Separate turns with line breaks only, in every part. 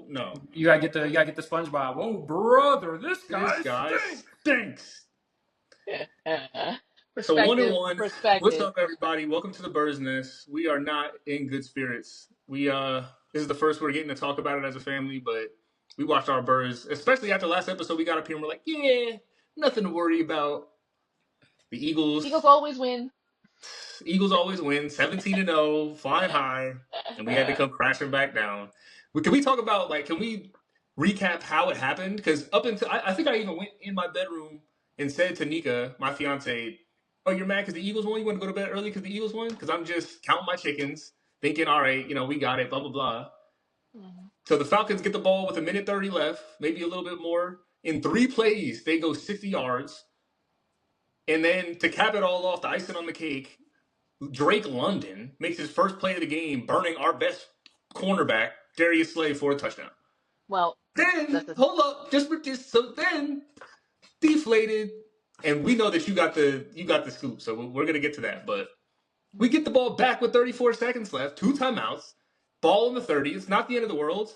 no.
You gotta get the SpongeBob. Oh, brother, this guy
stinks. So 1-1. What's
Perspective.
up, everybody? Welcome to the Bird's Nest. We are not in good spirits. This is the first we're getting to talk about it as a family, but we watched our Birds, especially after last episode. We got up here and we're like, yeah, nothing to worry about. The Eagles
always win.
always win, 17-0, flying high, and we had to come crashing back down. Can we talk about can we recap how it happened? Because up until I think I even went in my bedroom and said to Nika, my fiance, "Oh, you're mad because the Eagles won? You want to go to bed early because the Eagles won?" Because I'm just counting my chickens, thinking, all right, we got it, blah blah blah. Mm-hmm. So the Falcons get the ball with 1:30 left, maybe a little bit more. In 3 plays, they go 60 yards. And then to cap it all off, the icing on the cake, Drake London makes his first play of the game, burning our best cornerback, Darius Slay, for a touchdown.
Well,
then hold up, so then deflated, and we know that you got the scoop, so we're gonna get to that. But we get the ball back with 34 seconds left, 2 timeouts, ball in the 30. It's not the end of the world.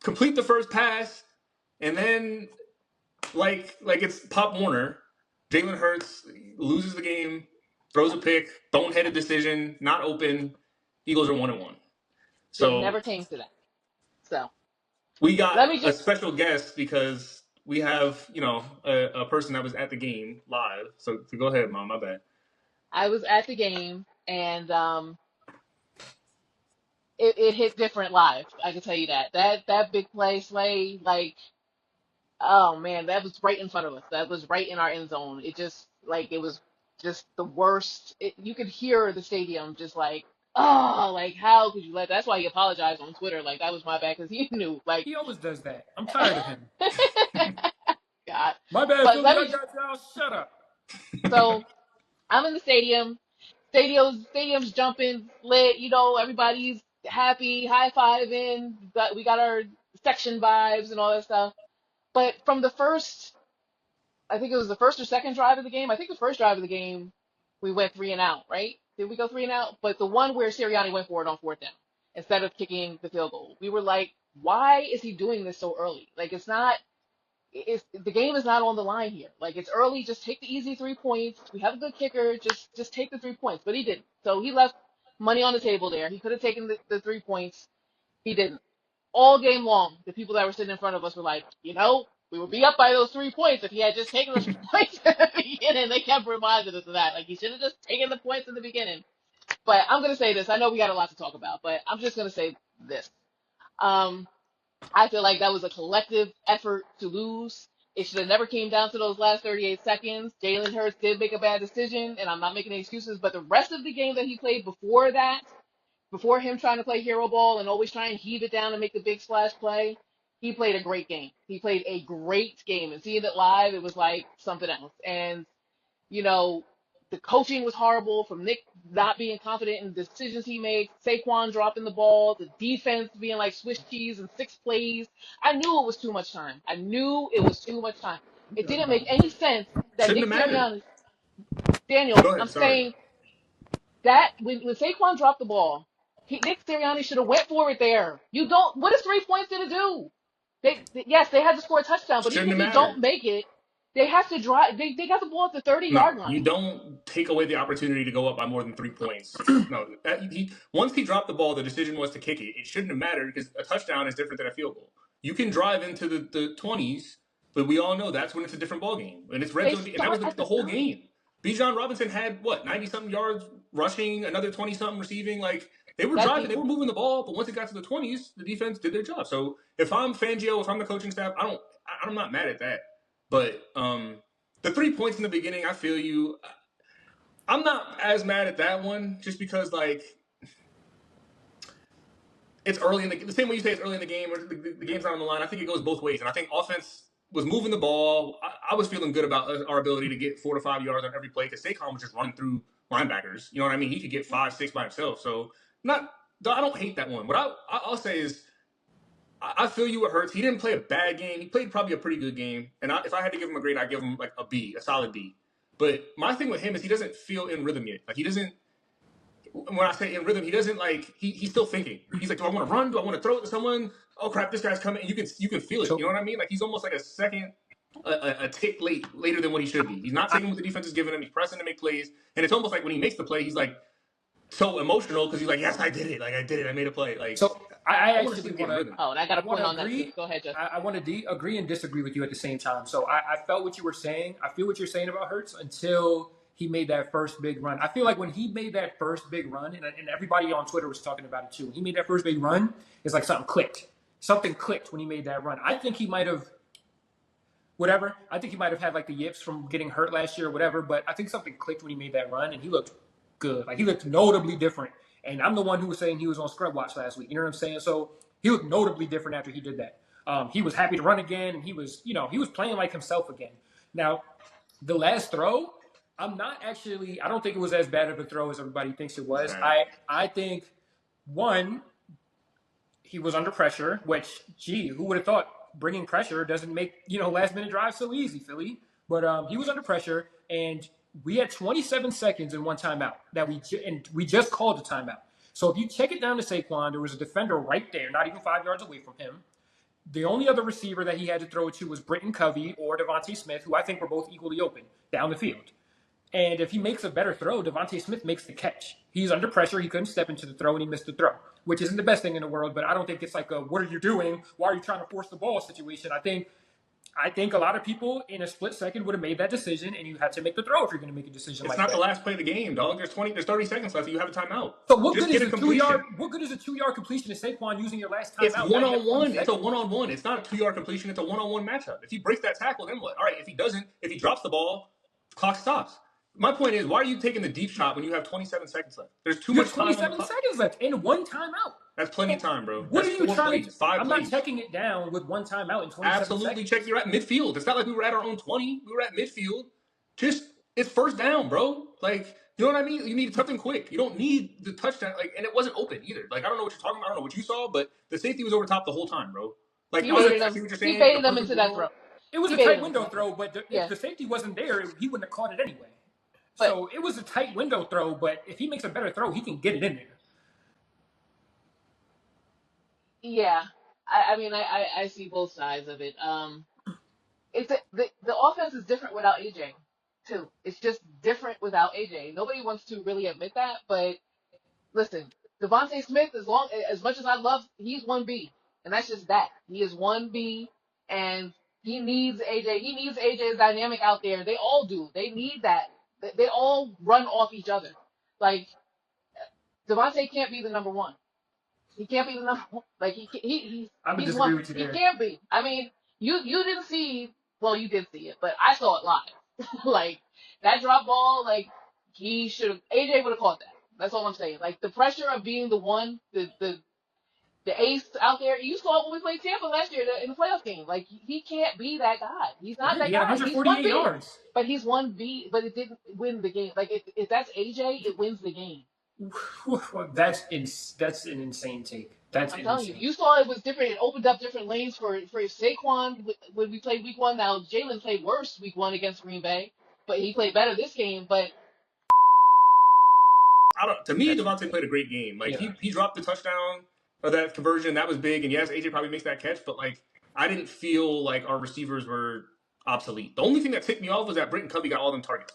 Complete the first pass, and then like it's Pop Warner, Jalen Hurts loses the game. Throws a pick, boneheaded decision, not open. Eagles are 1-1. So
it never came to that. So
we got a special guest because we have, a person that was at the game live. So go ahead, Mom. My bad.
I was at the game, and it hit different live. I can tell you that. That big play, Slay, oh man, that was right in front of us. That was right in our end zone. It was just the worst. You could hear the stadium just how could you let that? That's why he apologized on Twitter. Like, that was my bad, because he knew. Like,
he always does that. I'm tired of him.
God.
My bad,
But
Philly. I got y'all. Shut up.
So I'm in the stadium. Stadium's jumping, lit. Everybody's happy, high fiving. We got our section vibes and all that stuff. But from the first, I think it was the first or second drive of the game. I think the first drive of the game, we went 3 and out, right? Did we go 3 and out? But the one where Sirianni went for it on 4th down instead of kicking the field goal, we were like, why is he doing this so early? Like, the game is not on the line here. Like, it's early. Just take the easy 3 points. We have a good kicker. Just take the 3 points. But he didn't. So he left money on the table there. He could have taken the 3 points. He didn't. All game long, the people that were sitting in front of us were like, we would be up by those 3 points if he had just taken those points at the beginning. They kept reminding us of that. Like, he should have just taken the points in the beginning. But I'm going to say this. I know we got a lot to talk about, but I'm just going to say this. I feel like that was a collective effort to lose. It should have never came down to those last 38 seconds. Jalen Hurts did make a bad decision, and I'm not making any excuses, but the rest of the game that he played before that, before him trying to play hero ball and always trying to heave it down and make the big splash play, he played a great game. He played a great game. And seeing it live, it was like something else. And, the coaching was horrible from Nick not being confident in the decisions he made, Saquon dropping the ball, the defense being like Swiss cheese in 6 plays. I knew it was too much time. It didn't make any sense that
Shouldn't
Nick
have mattered.
Sirianni, Daniel,
Go ahead,
I'm
sorry.
saying that when Saquon dropped the ball, Nick Sirianni should have went for it there. What is 3 points going to do? Yes, they had to score a touchdown, but
Shouldn't
even if
have
they
mattered.
don't make it, they have to drive. They got the ball at the 30-yard line.
You don't take away the opportunity to go up by more than 3 points. No, once he dropped the ball, the decision was to kick it. It shouldn't have mattered because a touchdown is different than a field goal. You can drive into the 20s, but we all know that's when it's a different ballgame. And it's red zone, and that was the whole game. Bijan Robinson had, 90-something yards rushing, another 20-something receiving. Like, they were driving, they were moving the ball, but once it got to the 20s, the defense did their job. So if I'm Fangio, if I'm the coaching staff, I'm not mad at that. But the 3 points in the beginning, I feel you. I'm not as mad at that one just because, it's early in the same way you say it's early in the game or the game's not on the line. I think it goes both ways. And I think offense was moving the ball. I was feeling good about our ability to get 4 to 5 yards on every play because Saquon was just running through linebackers. You know what I mean? He could get 5, 6 by himself. So I don't hate that one. What I'll say is I feel you with Hurts. He didn't play a bad game. He played probably a pretty good game. And if I had to give him a grade, I'd give him like a B, a solid B. But my thing with him is he doesn't feel in rhythm yet. Like, he doesn't. when I say in rhythm, he doesn't like he's still thinking. He's like, do I want to run? Do I want to throw it to someone? Oh crap, this guy's coming. And you can feel it.
So
You know what I mean? Like he's almost like a second a tick later than what he should be. He's not
I,
taking what the defense is giving him. He's pressing to make plays, and it's almost like when he makes the play, he's like so emotional because he's like, yes, I did it. Like I did it. I made a play. Like
so I
I want to see
actually
him get
want
in
to
rhythm.
Oh, and I got
I
a
want
point
to
on that too.
agree.
Go ahead, Justin.
I want to agree and disagree with you at the same time. So I felt what you were saying. I feel what you're saying about Hurts until he made that first big run. I feel like when he made that first big run, and everybody on Twitter was talking about it too. When he made that first big run, it's like something clicked. Something clicked when he made that run. I think he might have whatever. I think he might have had like the yips from getting hurt last year or whatever, but I think something clicked when he made that run and he looked good. Like he looked notably different. And I'm the one who was saying he was on scrub watch last week. You know what I'm saying? So he looked notably different after he did that. He was happy to run again and he was playing like himself again. Now, the last throw, I don't think it was as bad of a throw as everybody thinks it was. I think one, he was under pressure, which, gee, who would have thought bringing pressure doesn't make, last minute drives so easy, Philly. But he was under pressure, and we had 27 seconds and one timeout and we just called the timeout. So if you check it down to Saquon, there was a defender right there, not even 5 yards away from him. The only other receiver that he had to throw it to was Britton Covey or Devontae Smith, who I think were both equally open down the field. And if he makes a better throw, Devontae Smith makes the catch. He's under pressure. He couldn't step into the throw, and he missed the throw, which isn't the best thing in the world. But I don't think it's like a "what are you doing? Why are you trying to force the ball?" situation. I think a lot of people in a split second would have made that decision, and you had to make the throw if you're going to make a decision
It's
like
not
that.
the last play of the game, dog. There's 30 seconds left. You have a timeout.
So what
Just
good
get
is
a
a
completion.
What good is a 2-yard completion to Saquon using your last
It's
timeout?
one-on-one. It's a one-on-one. It's not a 2-yard completion. It's a one-on-one matchup. If he breaks that tackle, then what? All right, if he doesn't, if he drops the ball, clock stops. My point is, why are you taking the deep shot when you have 27 seconds left? There's too much time on the
27
clock.
seconds left and one timeout.
That's plenty of time, bro.
What
That's
are you
4
trying
plays,
to?
5
I'm
plays.
not checking it down with one timeout in 27
Absolutely
seconds.
check. You're at midfield. It's not like we were at our own 20. We were at midfield. It's first down, bro. Like, you know what I mean? You need something quick. You don't need the touchdown. Like, and it wasn't open either. Like, I don't know what you're talking about. I don't know what you saw, but the safety was over top the whole time, bro. Like,
He
I
baited
see
him.
what you're
He
saying.
baited
The
him
perfect
into that
ball.
throw.
It was
He
a
baited
tight
him.
window throw, but
Yeah.
if the safety wasn't there, he wouldn't have caught it anyway.
But-
So it was a tight window throw, but if he makes a better throw, he can get it in there.
Yeah. I mean, I see both sides of it. The offense is different without AJ too. It's just different without AJ. Nobody wants to really admit that, but listen, Devontae Smith, as much as I love, he's 1B, and that's just that. He is 1B, and he needs AJ. He needs AJ's dynamic out there. They all do. They need that. They all run off each other. Like Devontae can't be the number one. He can't be the number one. Like
I would
he's
disagree
one.
with you
He
there.
can't be. I mean, you didn't see. Well, you did see it, but I saw it live. Like that drop ball, like he should have. AJ would have caught that. That's all I'm saying. Like the pressure of being the one, the ace out there. You saw it when we played Tampa last year in the playoff game. Like he can't be that guy. He's not that
He had
guy. He's
148
1B.
yards.
But he's 1B. But it didn't win the game. Like if that's AJ, it wins the game.
That's an insane take. That's
I'm telling
insane.
you, you saw it was different. It opened up different lanes for Saquon when we played Week 1. Now Jalen played worse Week 1 against Green Bay, but he played better this game. But
To me, Devontae played a great game. Like he dropped the touchdown or that conversion. That was big. And yes, AJ probably makes that catch, but like I didn't feel like our receivers were obsolete. The only thing that ticked me off was that Britton Covey got all them targets.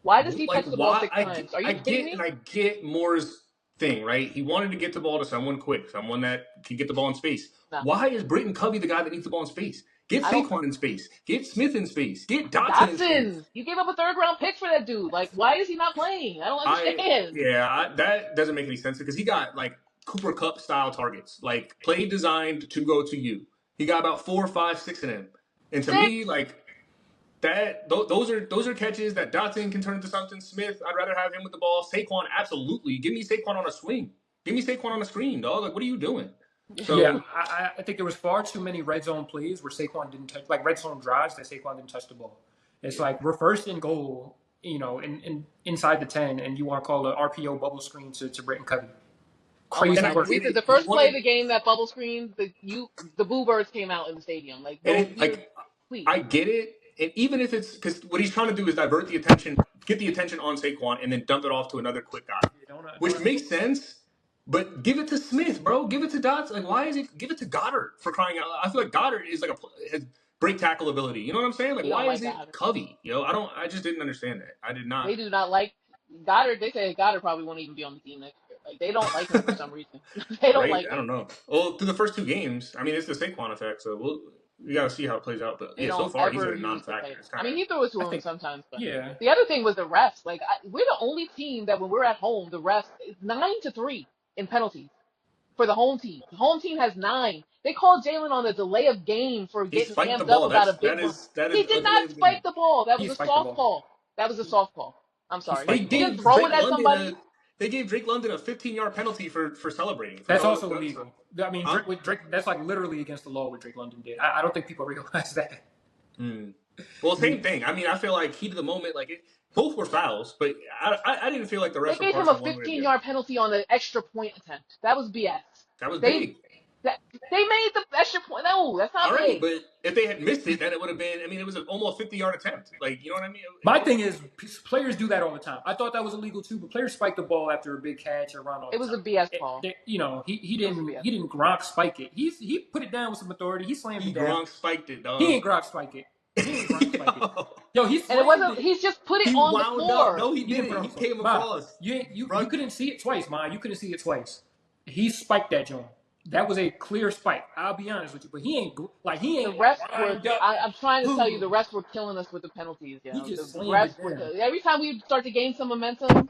why does he
Like
touch the ball 6
why?
times? Are you kidding me?
And I get Moore's thing, right? He wanted to get the ball to someone quick, someone that can get the ball in space.
No.
Why is Britton Covey the guy that needs the ball in space? Get Saquon in space. Get Smith in space. Get Dotson in space.
You gave up a 3rd-round pick for that dude. Like, why is he not playing? I don't understand.
That doesn't make any sense because he got like Cooper Cup style targets, like play designed to go to you. He got about 4, 5, 6 of them, and to me, like that, those are catches that Dotson can turn into something. Smith, I'd rather have him with the ball. Saquon, absolutely. Give me Saquon on a swing. Give me Saquon on a screen, dog. Like, what are you doing? So,
yeah, I think there was far too many red zone plays where Saquon didn't touch, like red zone drives that Saquon didn't touch the ball. It's like we're first and goal, inside the 10, and you want to call the RPO bubble screen to Britton Covey. Crazy.
The first play of the game, that bubble screen, the Boo Birds came out in the stadium. Like, please.
I get it. And even if it's because what he's trying to do is divert the attention, get the attention on Saquon, and then dump it off to another quick guy. which makes sense. But give it to Smith, bro. Give it to Dotson. Like, why is it? Give it to Goddard for crying out loud. I feel like Goddard is like has great tackle ability. You know what I'm saying? Like,
They don't
why is
like
it
Goddard.
Covey? I just didn't understand that. I did not.
They do not like Goddard. They say Goddard probably won't even be on the team next year. Like they don't like him for some reason. They don't like him.
I don't know. Well, through the first 2 games, I mean, it's the Saquon effect, so we got to see how it plays out. But
They
yeah,
don't
so far he's
ever
a
use
non-factor.
I mean, he threw it to him sometimes, but
Yeah.
the other thing was the refs. Like we're the only team that when we're at home, the refs 9-3 in penalties for the home team. The home team has 9. They called Jalen on a delay of game for getting amped up about a big one. He did not spike the ball. That was a soft call. That was a soft call. I'm sorry.
They
He didn't throw it at somebody.
They gave Drake London a 15-yard penalty for celebrating.
That's also illegal. I mean, with Drake, that's like literally against the law what Drake London did. I don't think people realize that.
Well, same thing. I mean, I feel like heat of the moment, both were fouls, but I didn't feel like the rest.
They gave him a 15-yard penalty on an extra point attempt. That was BS.
That was big.
They made the extra point. No, that's not big.
Right, but if they had missed it, then it would have been. I mean, it was an almost 50-yard attempt. Like, you know what I mean?
My thing is, players do that all the time. I thought that was illegal too, but players spike the ball after a big catch or run.
It was a BS call.
He didn't Gronk spike it. He put it down with some authority. He slammed it down.
Gronk spiked it, dog.
He ain't Gronk spike it. Yo,
he's just put it on the floor.
No, he didn't. He came across.
You couldn't see it twice, Ma. You couldn't see it twice. He spiked that joint. That was a clear spike. I'll be honest with you, but he ain't. The
refs were. I'm trying to tell you, the refs were killing us with the penalties. You know? The refs every time we start to gain some momentum,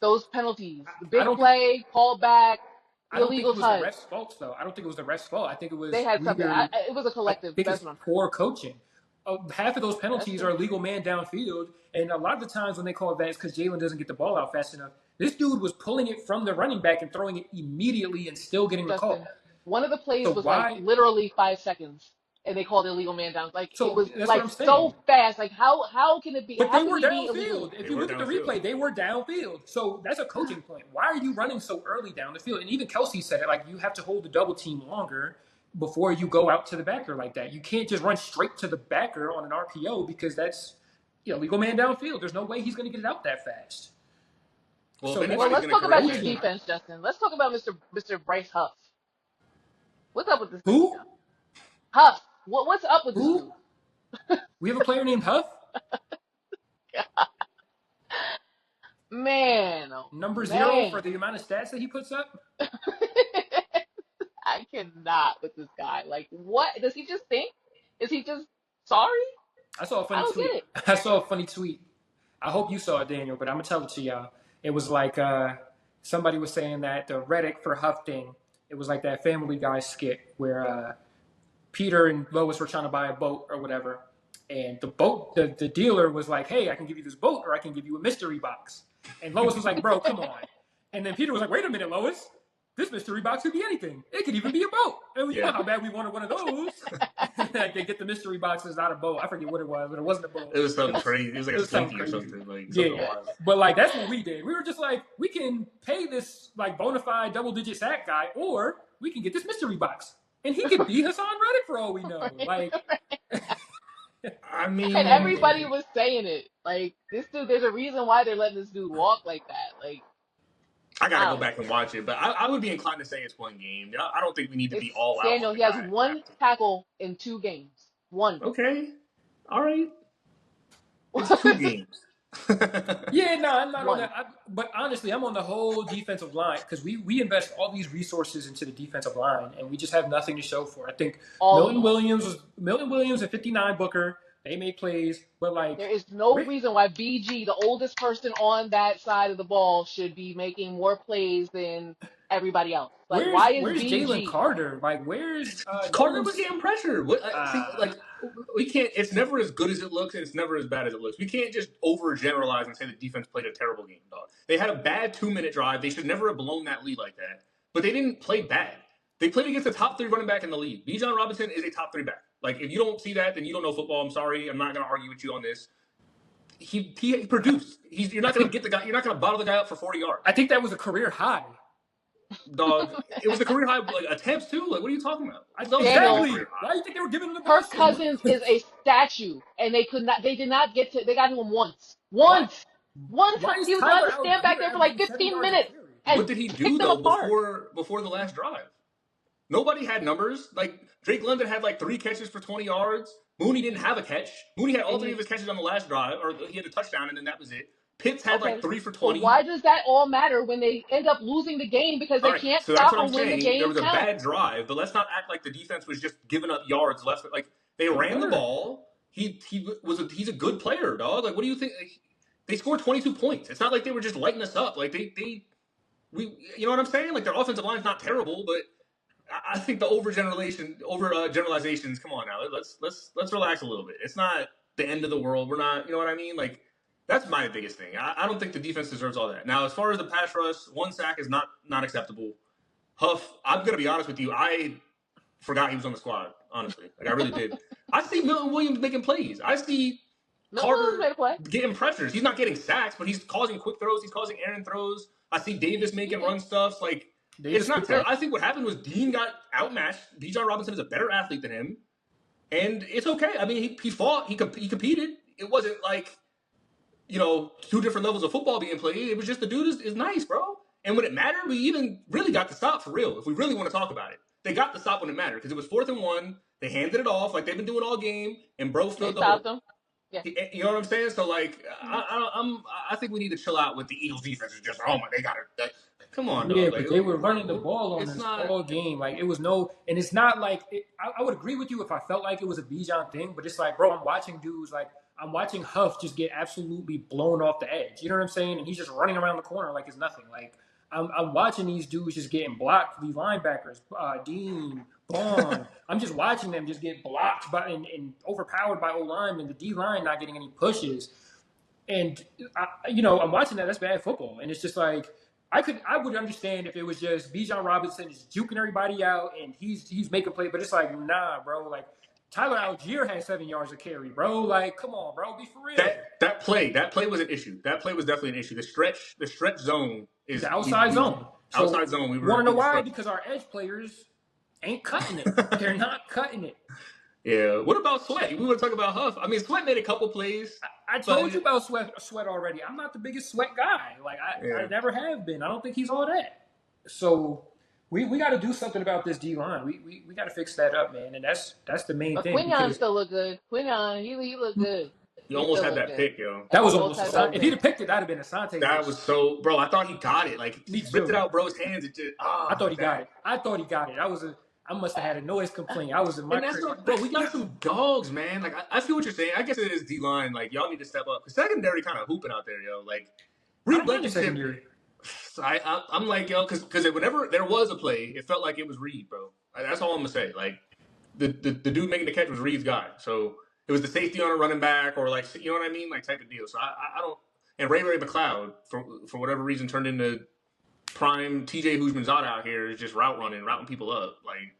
those penalties, the big play, call back, illegal touch.
I don't think it was the refs' fault, though. I don't think it was the refs' fault. I think it was.
They had something. It was a collective.
That's poor coaching. Half of those penalties are illegal man downfield, and a lot of the times when they call that, it's because Jalen doesn't get the ball out fast enough. This dude was pulling it from the running back and throwing it immediately and still getting the call.
One of the plays was like literally 5 seconds, and they called it illegal man down. Like it was like so fast. Like how can it be?
But they were downfield. If you look at the replay, they were downfield. So that's a coaching point. Why are you running so early down the field? And even Kelsey said it. Like you have to hold the double team longer before you go out to the backer like that. You can't just run straight to the backer on an RPO because that's illegal man downfield. There's no way he's going to get it out that fast.
Well, let's talk about your defense, Justin. Let's talk about Mr. Bryce Huff. What's up with this?
Who?
Guy? Huff. What's up with this dude?
We have a player named Huff?
Man.
Number 0 for the amount of stats that he puts up?
I cannot with this guy. Like, what? Does he just think? Is he just sorry?
I saw a funny tweet. I saw a funny tweet. I hope you saw it, Daniel, but I'm going to tell it to y'all. It was like somebody was saying that the Reddick for Huff thing, it was like that Family Guy skit where Peter and Lois were trying to buy a boat or whatever. And the dealer was like, hey, I can give you this boat or I can give you a mystery box. And Lois was like, bro, come on. And then Peter was like, wait a minute, Lois. This mystery box could be anything. It could even be a boat. And you know how bad we wanted one of those. Like they get the mystery boxes, not a boat. I forget what it was, but it wasn't a boat.
It was something crazy. It was like a slinky or something. Like,
but like that's what we did. We were just like, we can pay this like bona fide double-digit sack guy, or we can get this mystery box, and he could be Hassan Reddick for all we know. Like,
I mean,
and everybody was saying it. Like this dude, there's a reason why they're letting this dude walk like that. Like.
I gotta go back and watch it, but I would be inclined to say it's one game. I don't think we need to be all out.
Daniel, he has 1 tackle in 2 games. 1.
Okay, all right. It's 2 games.
I'm not on that. But honestly, I'm on the whole defensive line because we invest all these resources into the defensive line, and we just have nothing to show for it. I think Milton Williams and 59 Booker. They made plays, but like
there is no reason why BG, the oldest person on that side of the ball, should be making more plays than everybody else. Like, where's
Jalen Carter? Like, where's
Carter was getting pressure? We can't. It's never as good as it looks, and it's never as bad as it looks. We can't just overgeneralize and say the defense played a terrible game, dog. They had a bad 2-minute drive. They should never have blown that lead like that. But they didn't play bad. They played against the top 3 running back in the league. Bijan Robinson is a top 3 back. Like, if you don't see that, then you don't know football. I'm sorry. I'm not going to argue with you on this. He produced. You're not going to get the guy. You're not going to bottle the guy up for 40 yards.
I think that was a career high.
Dog, it was a career high attempts too. Like, what are you talking about?
Exactly. Why do you think they were giving him the
Kirk Cousins is a statue, and they did not get to. They got to him once. One
Why
time
is
he was allowed
Tyler
to stand back
Algier
there for like
averaging 7
15
yards a
minutes
carry?
What
and
did he
pick
do
them
though
apart.
before the last drive? Nobody had numbers. Like Drake London had like 3 catches for 20 yards. Mooney didn't have a catch. Mooney had all
And
3 of
he
his catches on the last drive, or he had a touchdown, and then that was it. Pitts had like
okay,
3 for
but
20.
why does that all matter when they end up losing the game because
All
they
right,
can't
so that's
stop
what I'm
them when the
saying. There
game
was a
counts?
bad drive, but let's not act like the defense was just giving up yards left. Like they
They
ran the
were.
ball. He's a good player, dog. Like what do you think? Like, they scored 22 points. It's not like they were just lighting us up. Like we you know what I'm saying? Like their offensive line's not terrible, but I think the generalizations. Come on now, let's relax a little bit. It's not the end of the world. We're not, you know what I mean? Like that's my biggest thing. I don't think the defense deserves all that. Now, as far as the pass rush, 1 sack is not acceptable. Huff, I'm gonna be honest with you. I forgot he was on the squad. Honestly, like I really did. I see Milton Williams making plays. I see
Milton Williams
Carter
made a play.
getting pressures. He's not getting sacks, but he's causing quick throws. He's causing errant throws. I see Davis making
Yeah,
run stuffs. Like it's
Davis
not
picked up.
terrible. I think what happened was Dean got outmatched. Bijan Robinson is a better athlete than him, and it's okay. I mean, he fought. He competed. It wasn't like 2 different levels of football being played. It was just the dude is nice, bro. And when it mattered, we even really got the stop for real. If we really want to talk about it, they got the stop when it mattered because it was 4th and 1. They handed it off like they've been doing all game, and bro
they
filled the
stopped
hole.
them. Yeah.
You know what I'm saying? So like, I think we need to chill out with the Eagles defense. Is just they got it. Come on,
Yeah,
dog.
but
Like
they were running the ball on
it's
us
not.
all game. Like it was no, and it's not like I would agree with you if I felt like it was a Bijan thing, but it's like, bro, I'm watching dudes like I'm watching Huff just get absolutely blown off the edge. You know what I'm saying? And he's just running around the corner like it's nothing. Like I'm watching these dudes just getting blocked. These linebackers, Dean, Vaughn. I'm just watching them just get blocked by and overpowered by O line and the D line not getting any pushes. And I'm watching that. That's bad football. And it's just like I would understand if it was just Bijan Robinson is juking everybody out and he's making play, but it's like nah, bro. Like Tyler Algier had 7 yards of carry, bro. Like come on, bro, be for real.
That play was an issue. That play was definitely an issue. The stretch zone is
The outside zone. So
outside zone. We
want to know why?
struggling.
Because our edge players ain't cutting it. They're not cutting it.
Yeah. What about Sweat? We want to talk about Huff. I mean, Sweat made a couple plays.
I told you about Sweat already. I'm not the biggest Sweat guy. Like I never have been. I don't think he's all that. So we got to do something about this D line. We got to fix that up, man. And that's the main
But
thing.
Quinion still looked good. Quinion, he looked good.
You almost had that pick, yo.
That was
Almost
almost
had that
if he'd have picked it, that'd have been Asante.
That was so, bro. I thought he got it. Like he ripped it out, bro's hands. It just.
I thought he got it. I must have had a noise complaint. I was in my
And that's
crib.
bro. We got some dogs, man. Like I feel what you're saying. I guess it is D line. Like y'all need to step up. Secondary kind of hooping out there, yo. Like Reed Blankenship. I'm like, yo, because whenever there was a play, it felt like it was Reed, bro. That's all I'm gonna say. Like the dude making the catch was Reed's guy. So it was the safety on a running back or like you know what I mean, like type of deal. So I don't. And Ray McLeod for whatever reason turned into prime TJ Houshmandzadeh out here is just routing people up. Like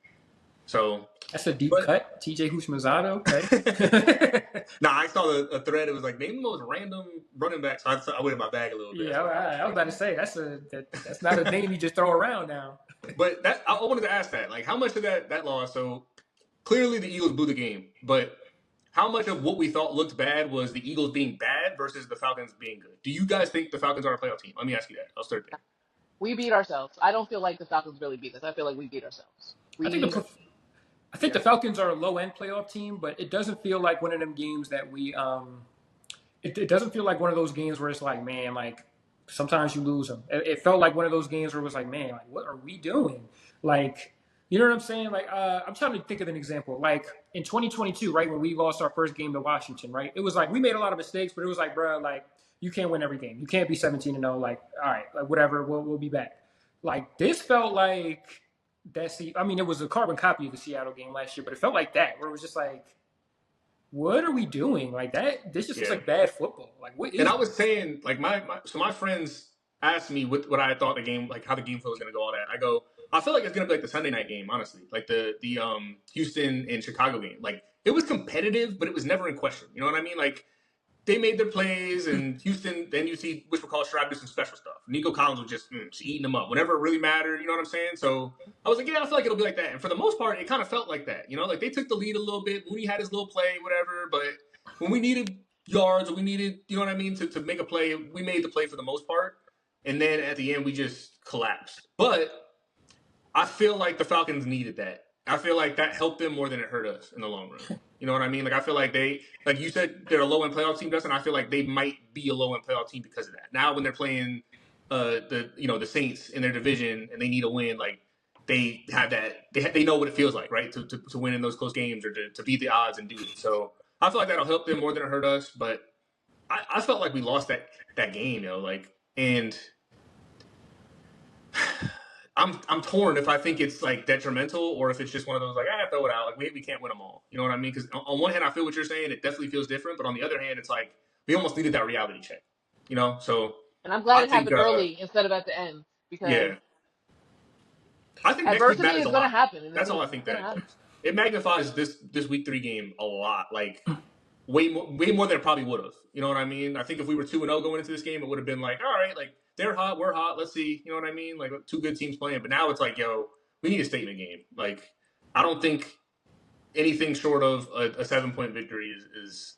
so.
That's a deep cut, TJ Houshmandzadeh. Okay.
Nah, I saw a thread. It was like name the most random running backs. So I went in my bag a little bit.
Yeah, I was about to say that's not a name you just throw around now.
But I wanted to ask that, like, how much of that loss? So clearly the Eagles blew the game, but how much of what we thought looked bad was the Eagles being bad versus the Falcons being good? Do you guys think the Falcons are a playoff team? Let me ask you that. I'll start there.
We beat ourselves. I don't feel like the Falcons really beat us. I feel like we beat ourselves.
I think the Falcons are a low end playoff team, but it doesn't feel like one of them games that we it doesn't feel like one of those games where it's like, man, like sometimes you lose them. It felt like one of those games where it was like, man, like what are we doing? Like, you know what I'm saying? Like, I'm trying to think of an example. Like in 2022, right, when we lost our first game to Washington, right? It was like we made a lot of mistakes, but it was like, bro, like you can't win every game. You can't be 17-0. Like, all right, like whatever, we'll be back. Like this felt like it was a carbon copy of the Seattle game last year, but it felt like that, where it was just like, what are we doing? Like that, this just looks like bad football. Like what is
I was saying, like my friends asked me what I thought the game, like how the game flow was gonna go, all that. I go, I feel like it's gonna be like the Sunday night game, honestly. Like the Houston and Chicago game. Like it was competitive, but it was never in question. You know what I mean? Like they made their plays, and Houston, then you see whatchamacallit Stroud do some special stuff. Nico Collins was just eating them up whenever it really mattered. You know what I'm saying? So I was like, yeah, I feel like it'll be like that. And for the most part, it kind of felt like that. You know, like they took the lead a little bit. Mooney had his little play, whatever. But when we needed yards, or we needed, you know what I mean, to make a play. We made the play for the most part, and then at the end we just collapsed. But I feel like the Falcons needed that. I feel like that helped them more than it hurt us in the long run. You know what I mean? Like I feel like they, like you said, they're a low end playoff team, Dustin. I feel like they might be a low end playoff team because of that. Now when they're playing the Saints in their division and they need a win, like they have that they know what it feels like, right? To win in those close games or to beat the odds and do it. So I feel like that'll help them more than it hurt us. But I felt like we lost that game, and I'm torn if I think it's like detrimental or if it's just one of those like throw it out, like we can't win them all. You know what I mean? Because on one hand I feel what you're saying, it definitely feels different, but on the other hand it's like we almost needed that reality check. So
And I'm glad
I
it
think
happened early instead of at the end because
yeah, I think next week
adversity
matters
is
a
going to
lot.
happen. And
That's all I think that it does. It magnifies this week 3 game a lot, like way more than it probably would have. You know what I mean? I think if we were 2-0 going into this game, it would have been like, all right, like they're hot, we're hot. Let's see. You know what I mean? Like 2 good teams playing. But now it's like, yo, we need a statement game. Like I don't think anything short of a 7-point victory is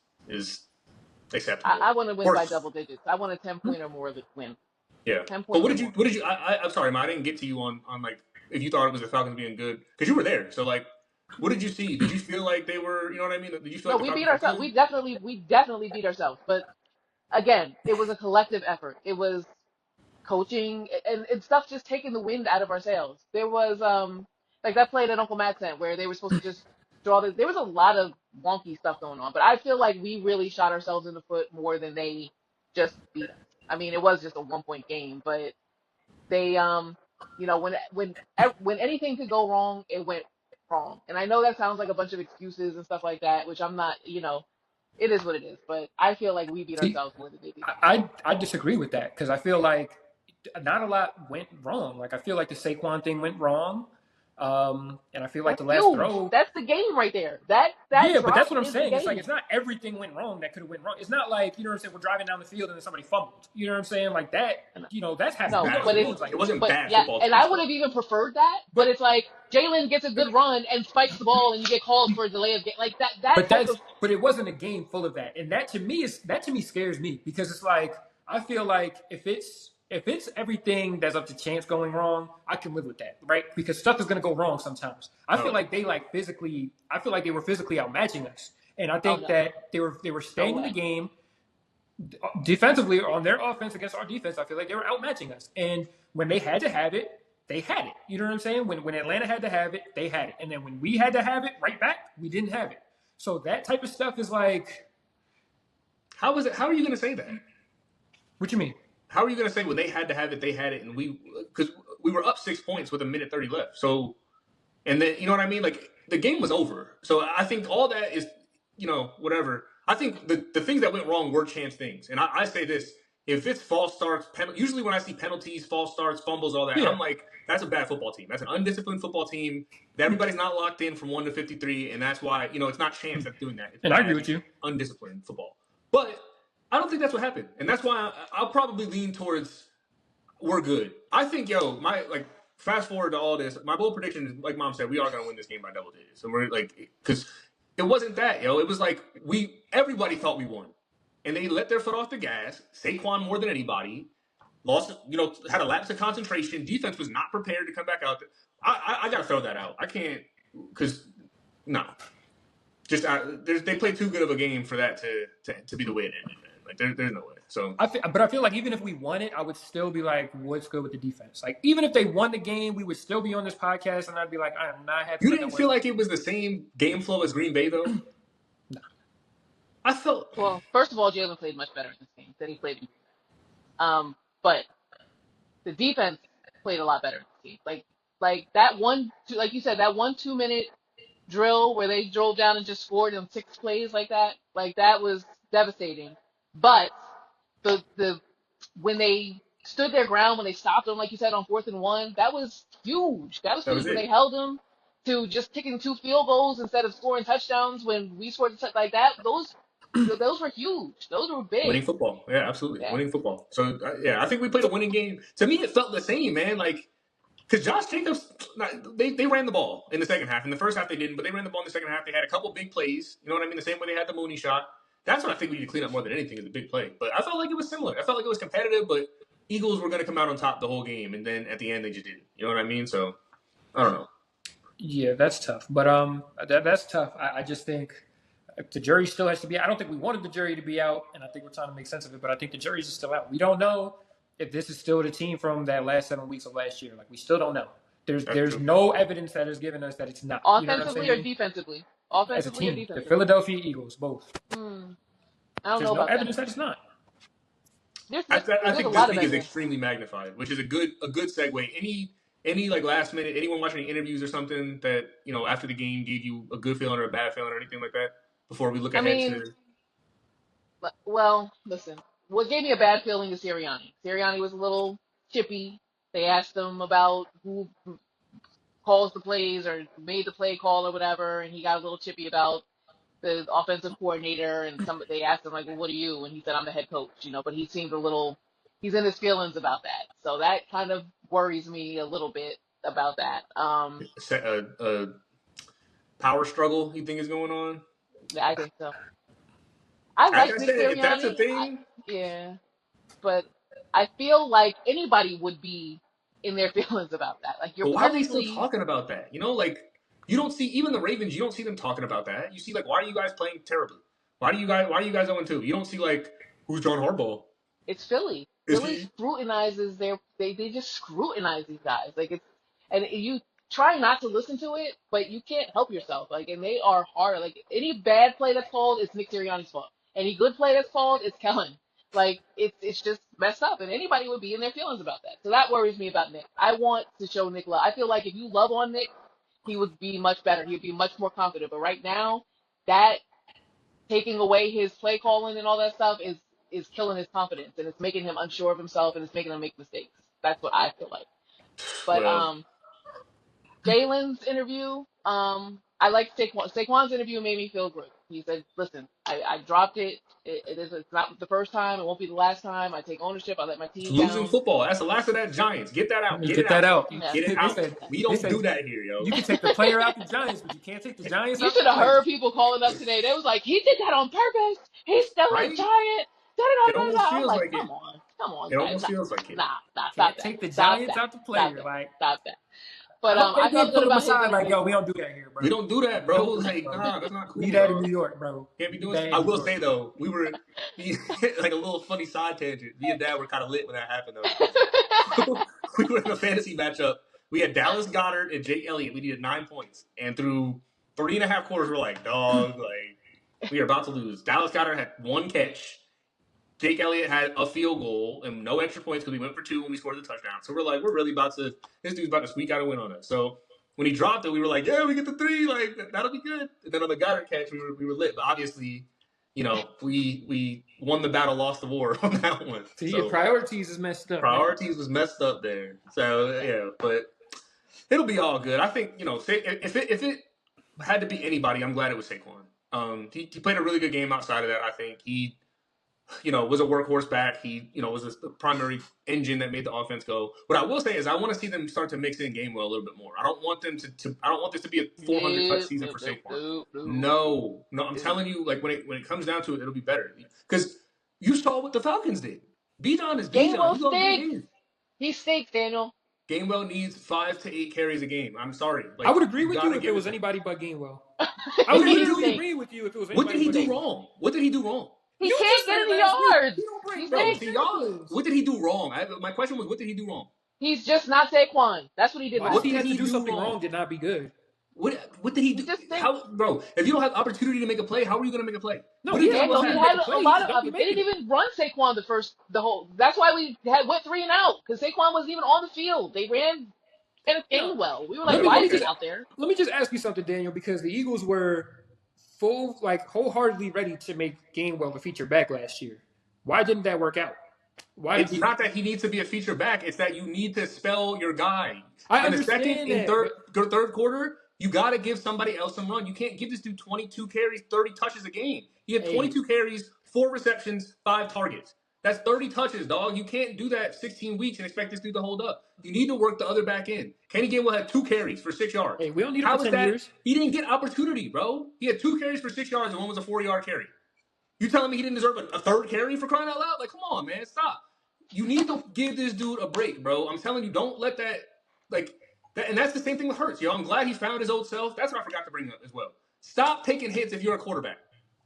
acceptable.
I want to win by double digits. I want a 10-point or more win.
Yeah.
10 points.
But what did you? I'm sorry, man. I didn't get to you on like if you thought it was the Falcons being good because you were there. So like, what did you see? Did you feel like they were? You know what I mean? Did you feel like
we beat ourselves. We definitely beat ourselves. But again, it was a collective effort. It was coaching and stuff just taking the wind out of our sails. There was like that play that Uncle Matt sent where they were supposed to just draw this. There was a lot of wonky stuff going on, but I feel like we really shot ourselves in the foot more than they just beat us. I mean, it was just a 1-point game, but they when anything could go wrong, it went wrong. And I know that sounds like a bunch of excuses and stuff like that, which I'm not, it is what it is. But I feel like we beat ourselves more than they beat us.
I disagree with that because I feel like not a lot went wrong. Like I feel like the Saquon thing went wrong. And I feel like
That's
the last
huge.
throw.
That's the game right there. That
yeah, but that's what I'm
is
saying. It's like it's not everything went wrong that could have went wrong. It's not like you know what I'm saying. We're driving down the field and then somebody fumbled. You know what I'm saying? Like that. That's happened.
No, but
it wasn't bad
yeah,
football.
and I would have even preferred that. But it's like Jalen gets a good run and spikes the ball, and you get called for a delay of game. Like that.
But it wasn't a game full of that, and that to me scares me because it's like I feel like if it's everything that's up to chance going wrong, I can live with that, right? Because stuff is going to go wrong sometimes. I feel like they were physically outmatching us, and I think that they were staying in the game defensively on their offense against our defense. I feel like they were outmatching us, and when they had to have it, they had it. You know what I'm saying? When Atlanta had to have it, they had it, and then when we had to have it right back, we didn't have it. So that type of stuff is like,
how is it? How are you going to say that?
What you mean?
How are you going to say when they had to have it, they had it, and because we were up 6 points with 1:30 left. So, and then you know what I mean? Like the game was over. So I think all that is, whatever. I think the things that went wrong were chance things, and I say this: if it's false starts, usually when I see penalties, false starts, fumbles, all that, I'm like, that's a bad football team. That's an undisciplined football team. Everybody's not locked in from 1 to 53, and that's why it's not chance that's doing that. It's
and I agree with you.
Undisciplined football, but I don't think that's what happened, and that's why I'll probably lean towards we're good. I think, fast forward to all this, my bold prediction is, like Mom said, we are going to win this game by double digits, and we're because it wasn't that, it was like everybody thought we won, and they let their foot off the gas. Saquon more than anybody lost, had a lapse of concentration. Defense was not prepared to come back out. I got to throw that out. I can't because no, just they played too good of a game for that to be the way it ended. There's no way. So,
but I feel like even if we won it, I would still be like, "What's good with the defense?" Like, even if they won the game, we would still be on this podcast, and I'd be like, "I'm not happy."
You didn't feel like it was the same game flow as Green Bay, though.
No,
I felt.
Well, first of all, Jalen played much better in this game than he played in. But the defense played a lot better in this game. Like that like you said, that 2-minute drill where they drove down and just scored in 6 plays like that was devastating. But the when they stood their ground, when they stopped them, like you said, on 4th and 1, that was huge. That was huge when they held them to just kicking 2 field goals instead of scoring touchdowns when we scored like that. Those were huge. Those were big.
Winning football. Yeah, absolutely. Yeah. Winning football. So, I think we played a winning game. To me, it felt the same, man. Like, because Josh Jacobs, they ran the ball in the second half. In the first half, they didn't, but they ran the ball in the second half. They had a couple big plays. You know what I mean? The same way they had the Mooney shot. That's what I think we need to clean up more than anything is the big play. But I felt like it was similar. I felt like it was competitive, but Eagles were going to come out on top the whole game, and then at the end they just didn't. You know what I mean? So I don't know.
Yeah, that's tough. But that's tough. I just think the jury still has to be. I don't think we wanted the jury to be out, and I think we're trying to make sense of it. But I think the jury's is still out. We don't know if this is still the team from that last 7 weeks of last year. Like we still don't know. There's no evidence that has given us that it's not.
Offensively or defensively?
As a
Offensively or
team, the
defensively?
Philadelphia Eagles, both.
I don't
There's
know
no
about
evidence
that.
that it's not.
I think this league is extremely magnified, which is a good segue. Any like last minute, anyone watching any interviews or something that after the game gave you a good feeling or a bad feeling or anything like that before we look ahead to.
Well, listen. What gave me a bad feeling is Sirianni. Sirianni was a little chippy. They asked him about who calls the plays or made the play call or whatever, and he got a little chippy about the offensive coordinator. And they asked him like, "Well, what are you?" And he said, "I'm the head coach." But he seemed he's in his feelings about that. So that kind of worries me a little bit about that.
A power struggle you think is going on?
I think so. I like Nick Sirianni.
If that's a thing,
yeah, but I feel like anybody would be in their feelings about that. Like
why are they still talking about that? Like you don't see even the Ravens. You don't see them talking about that. You see like, why are you guys playing terribly? Why are you guys 0-2? You don't see like, who's John Harbaugh?
It's Philly. Philly scrutinizes they just scrutinize these guys. And you try not to listen to it, but you can't help yourself. And they are hard. Like any bad play that's called, it's Nick Sirianni's fault. Any good play that's called, it's Kellen. It's just messed up, and anybody would be in their feelings about that. So that worries me about Nick. I want to show Nick love. I feel like if you love on Nick, he would be much better. He would be much more confident. But right now, that taking away his play calling and all that stuff is killing his confidence, and it's making him unsure of himself, and it's making him make mistakes. That's what I feel like. But Jalen's interview, I liked Saquon. Saquon's interview made me feel good. He said, "Listen, I dropped it. It's not the first time. It won't be the last time. I take ownership. I let my team down."
Losing football. That's the last of that Giants. Get that out.
Get it out.
Yeah.
Get it out. We don't do that here, yo.
You can take the player out the Giants, but you can't take the Giants out.
You should have heard people calling up today. They was like, "He did that on purpose. He's still a Giant."
It almost feels like it.
Come on.
It almost feels like it.
Nah, stop that.
Take the Giants out the player.
Stop that. But I felt good about his
like, yo, we don't do that here, bro.
We don't do that, bro. Like, nah, that's not cool.
Leave that in New York, bro.
Can't be doing that. I will say though, we were like a little funny side tangent. Me and Dad were kind of lit when that happened though. We were in a fantasy matchup. We had Dallas Goedert and Jake Elliott. We needed 9 points, and through 3.5 quarters, we're like, dog, like we are about to lose. Dallas Goedert had 1 catch. Jake Elliott had a field goal and no extra points because we went for 2 when we scored the touchdown. So we're like, this dude's about to squeak out a win on us. So when he dropped it, we were like, yeah, we get the 3, like that'll be good. And then on the Goddard catch, we were lit. But obviously, we won the battle, lost the war on that one.
So your priorities is messed up.
Priorities was messed up there. So yeah, but it'll be all good. I think if it had to be anybody, I'm glad it was Saquon. He played a really good game outside of that. I think he was a workhorse back. He, was the primary engine that made the offense go. What I will say is I want to see them start to mix in Gainwell a little bit more. I don't want them I don't want this to be a 400 touch season for Saquon. No, I'm telling you, like when it comes down to it, it'll be better. Because you saw what the Falcons did. Bijan is Bijan.
Gainwell he stinks, Daniel.
Gainwell needs 5 to 8 carries a game. I'm sorry.
Like, I would agree with you if it was anybody but Gainwell. I would literally agree with you if it was anybody.
What did he do wrong? What did he do wrong?
He can't get in the yards.
What did he do wrong? My question was, what did he do wrong?
He's just not Saquon. That's what he did wrong.
What did he do something wrong did not be good.
What did he do? Bro, if you don't have opportunity to make a play, how are you going to make a play?
No, he had a lot of. They didn't even run Saquon That's why we went 3 and out, because Saquon wasn't even on the field. They ran Gainwell. We were like, why is he out there?
Let me just ask you something, Daniel, because the Eagles were wholeheartedly ready to make Gainwell a feature back last year. Why didn't that work out?
It's not that he needs to be a feature back. It's that you need to spell your guy.
I
in
understand
the second and third quarter, you got to give somebody else some run. You can't give this dude 22 carries, 30 touches a game. He had 22 carries, 4 receptions, 5 targets. That's 30 touches, dog. You can't do that 16 weeks and expect this dude to hold up. You need to work the other back end. Kenny Gainwell had 2 carries for 6 yards.
Hey, we don't need him for 10 years.
He didn't get opportunity, bro. He had 2 carries for 6 yards and one was a 4-yard carry. You telling me he didn't deserve a third carry for crying out loud? Like, come on, man, stop. You need to give this dude a break, bro. I'm telling you, don't let that like that. And that's the same thing with Hurts. Yo, I'm glad he found his old self. That's what I forgot to bring up as well. Stop taking hits if you're a quarterback.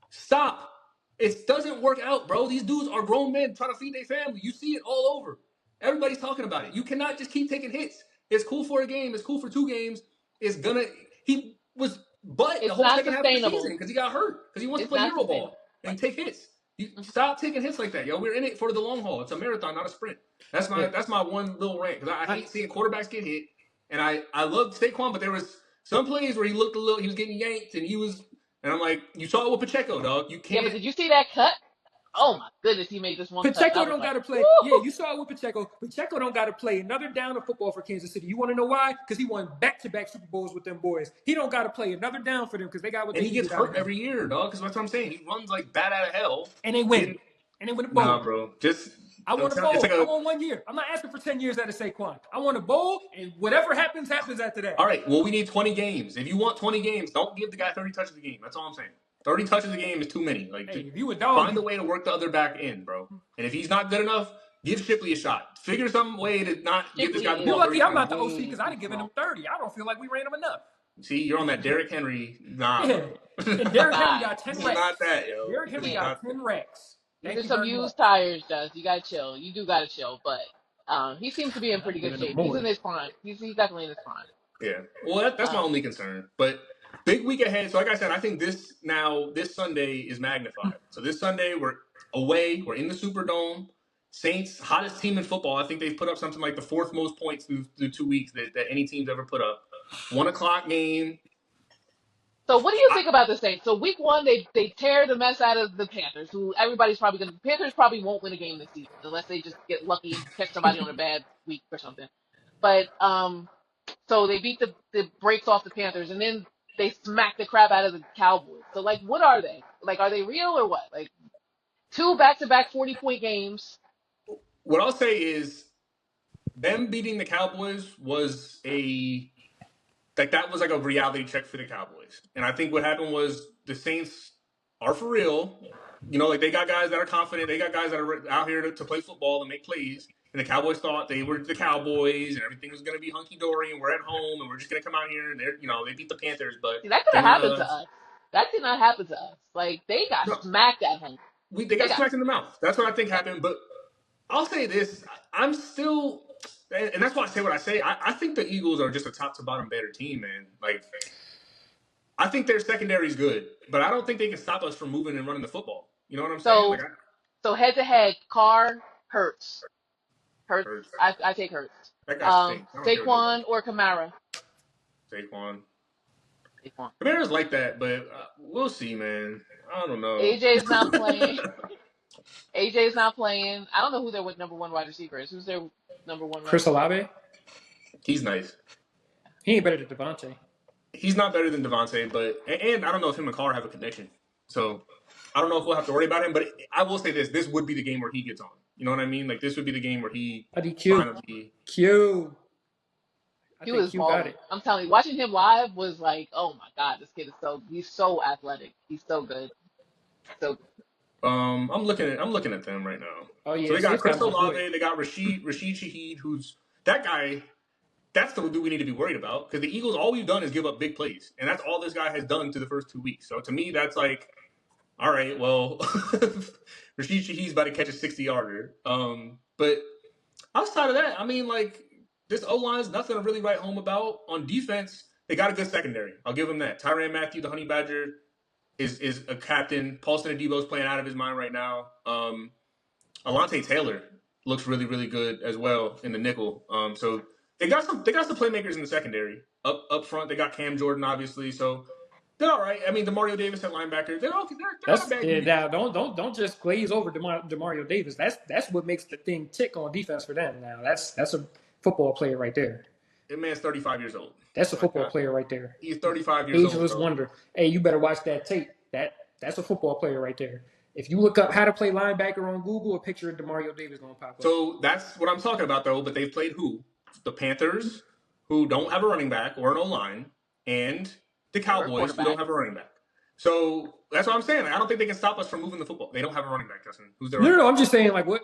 Stop. It doesn't work out, bro. These dudes are grown men trying to feed their family. You see it all over. Everybody's talking about it. You cannot just keep taking hits. It's cool for a game. It's cool for 2 games. It's gonna. He was butt the
It's
whole
not
second half of the
sustainable.
season because he got hurt because he wants
It's
to play
not
hero
sustainable.
ball and take hits. You stop taking hits like that, yo. We're in it for the long haul. It's a marathon, not a sprint. That's my one little rant because I hate seeing quarterbacks get hit. And I loved Saquon, but there was some plays where he looked a little. He was getting yanked, and he was. And I'm like, you saw it with Pacheco, dog. You
Yeah,
can't.
but did you see that cut? Oh my goodness, he made this one cut.
Pacheco
I was
don't
like,
got to play.
woo!
Yeah, you saw it with Pacheco. Pacheco don't got to play another down of football for Kansas City. You want to know why? Because he won back-to-back Super Bowls with them boys. He don't got to play another down for them because they got what
And
they
he gets
needed out of
hurt
him.
every year, dog. Because that's what I'm saying. He runs like bat out of hell.
And they win. And they win a bowl.
Nah, bro. Just
I want a bowl. I want 1 year. I'm not asking for 10 years out of Saquon. I want a bowl, and whatever happens, happens after that.
All right. Well, we need 20 games. If you want 20 games, don't give the guy 30 touches a game. That's all I'm saying. 30 touches a game is too many. Like,
hey, if you a dog,
find a way to work the other back in, bro. And if he's not good enough, give Shipley a shot. Figure some way to not give this guy the
you're
ball.
lucky I'm not the OC because I'd have given him 30. I don't feel like we ran him enough.
See, you're on that Derrick Henry. Nah.
Yeah. And Derrick Henry got 10
It's
racks.
not that, yo.
Derrick Henry got 10 racks.
There's some used tires, Just. You gotta chill. You do gotta chill, but he seems to be in pretty good shape. He's in his prime. He's definitely in his prime.
Yeah. Well, that's my only concern. But big week ahead. So, like I said, I think this Sunday is magnified. So this Sunday we're away. We're in the Superdome. Saints, hottest team in football. I think they've put up something like the 4th most points through 2 weeks that any team's ever put up. 1 o'clock game.
So what do you think about the Saints? So week 1, they tear the mess out of the Panthers, who everybody's probably going to – Panthers probably won't win a game this season unless they just get lucky and catch somebody on a bad week or something. But so they beat the brakes off the Panthers, and then they smack the crap out of the Cowboys. So, like, what are they? Like, are they real or what? Like, 2 back-to-back 40-point games.
What I'll say is them beating the Cowboys was that was like a reality check for the Cowboys. And I think what happened was the Saints are for real. You know, like they got guys that are confident. They got guys that are out here to play football and make plays. And the Cowboys thought they were the Cowboys and everything was going to be hunky-dory and we're at home and we're just going to come out here and they beat the Panthers. But
see, that could have happened to us. That did not happen to us. Like, they got smacked at home.
They got smacked in the mouth. That's what I think happened. But I'll say this. I'm still – and that's why I say what I say. I think the Eagles are just a top to bottom better team, man. Like, I think their secondary is good, but I don't think they can stop us from moving and running the football. You know what I'm saying?
So head to head, Carr, Hurts. Hurts. I take Hurts. Saquon or Kamara.
Saquon. Kamara's like that, but we'll see, man. I don't know.
AJ's not playing. AJ's not playing. I don't know who their number 1 wide receiver is. Who's their number 1
Chris Olave?
He's nice.
He ain't better than Devontae.
He's not better than Devontae, and I don't know if him and Carr have a connection. So I don't know if we'll have to worry about him, but I will say this would be the game where he gets on. You know what I mean? Like, this would be the game where he finally...
Q.
He was balling. I'm telling you, watching him live was like, oh my God, this kid is he's so athletic. He's so good. So good.
I'm looking at them right now.
Oh yeah.
So they got Chris Olave, they got Rashid Shaheed, who's that guy. That's the dude we need to be worried about because the Eagles, all we've done is give up big plays, and that's all this guy has done through the first 2 weeks. So to me, that's like, all right, well, Rashid Shaheed's about to catch a 60-yarder. But outside of that, I mean, like, this O-line is nothing to really write home about. On defense, they got a good secondary. I'll give them that. Tyrann Mathieu, the Honey Badger, is a captain. Paulson Adebo's playing out of his mind right now. Alontae Taylor looks really, really good as well in the nickel. So they got some playmakers in the secondary. Up front, they got Cam Jordan, obviously. So they're all right. I mean, DeMario Davis at linebacker. They're okay. They're not bad.
Now, don't just glaze over DeMario Davis. That's what makes the thing tick on defense for them. Now, that's a football player right there.
That man's 35 years old.
That's a football player right there.
He's 35 years old.
Ageless wonder. Hey, you better watch that tape. That's a football player right there. If you look up how to play linebacker on Google, a picture of DeMario Davis going to pop up.
So that's what I'm talking about, though. But they've played who? The Panthers, who don't have a running back or an O-line, and the Cowboys, who don't have a running back. So that's what I'm saying. I don't think they can stop us from moving the football. They don't have a running back, Justin. Who's their
No,
running
no,
back?
no. I'm just saying, like, what?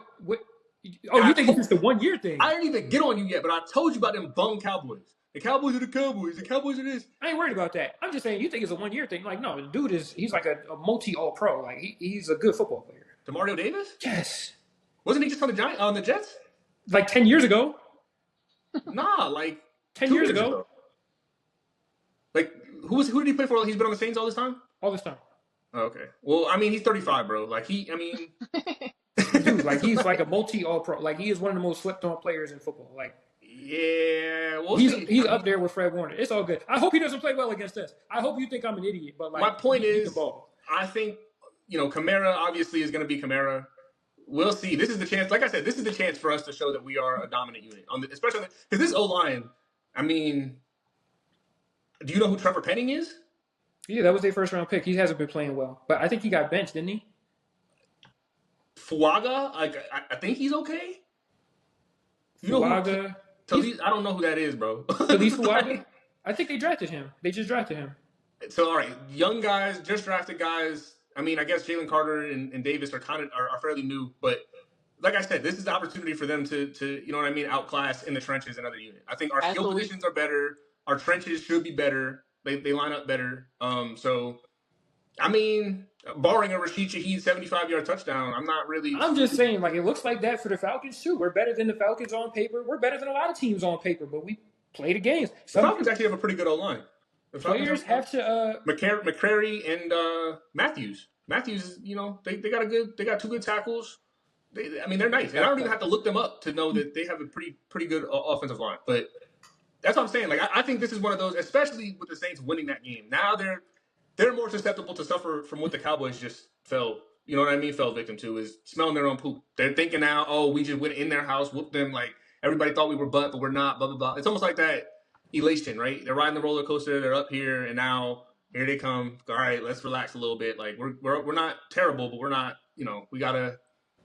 Oh,
And
you think it's just a 1 year thing?
I didn't even get on you yet, but I told you about them bum Cowboys. The Cowboys are the Cowboys. The Cowboys are this.
I ain't worried about that. I'm just saying, you think it's a 1 year thing? Like, no, the dude he's like a multi all pro. Like, he's a good football player.
DeMario Davis?
Yes.
Wasn't he just on the Jets?
Like 10 years ago.
Nah, like
10 years ago.
Like who did he play for? He's been on the Saints all this time?
All this time.
Oh, okay. Well, I mean, he's 35, bro. Like
dude, like he's like a multi all pro. Like he is one of the most slept on players in football. Like
yeah, well,
he's up there with Fred Warner. It's all good. I hope he doesn't play well against us. I hope you think I'm an idiot, but like
my point
he
is,
the ball.
I think Kamara obviously is going to be Kamara. We'll see. This is the chance. Like I said, this is the chance for us to show that we are a dominant unit. Especially because this O-line. I mean, do you know who Trevor Penning is?
Yeah, that was their first round pick. He hasn't been playing well, but I think he got benched, didn't he?
Fuaga, I think he's okay.
Fuaga.
I don't know who that is, bro.
Talise Fuaga? I think they drafted him. They just drafted him.
So, all right, young guys, just drafted guys. I mean, I guess Jalen Carter and Davis are fairly new, but like I said, this is the opportunity for them to outclass in the trenches another unit. I think our skill positions are better. Our trenches should be better. They line up better. So, I mean, barring a Rashid Shaheed 75-yard touchdown, I'm
just saying, like, it looks like that for the Falcons, too. We're better than the Falcons on paper. We're better than a lot of teams on paper, but we play the games.
The Falcons actually have a pretty good O-line.
The players have to
McCrary and Matthews. Matthews, they got two good tackles. They're nice, and I don't even have to look them up to know that they have a pretty good offensive line. But that's what I'm saying. Like I think this is one of those, especially with the Saints winning that game. Now they're more susceptible to suffer from what the Cowboys just fell victim to, is smelling their own poop. They're thinking now, oh, we just went in their house, whooped them. Like everybody thought we were but we're not. Blah blah blah. It's almost like that elation, right? They're riding the roller coaster. They're up here, and now here they come. All right, let's relax a little bit. Like we're not terrible, but we're not. We gotta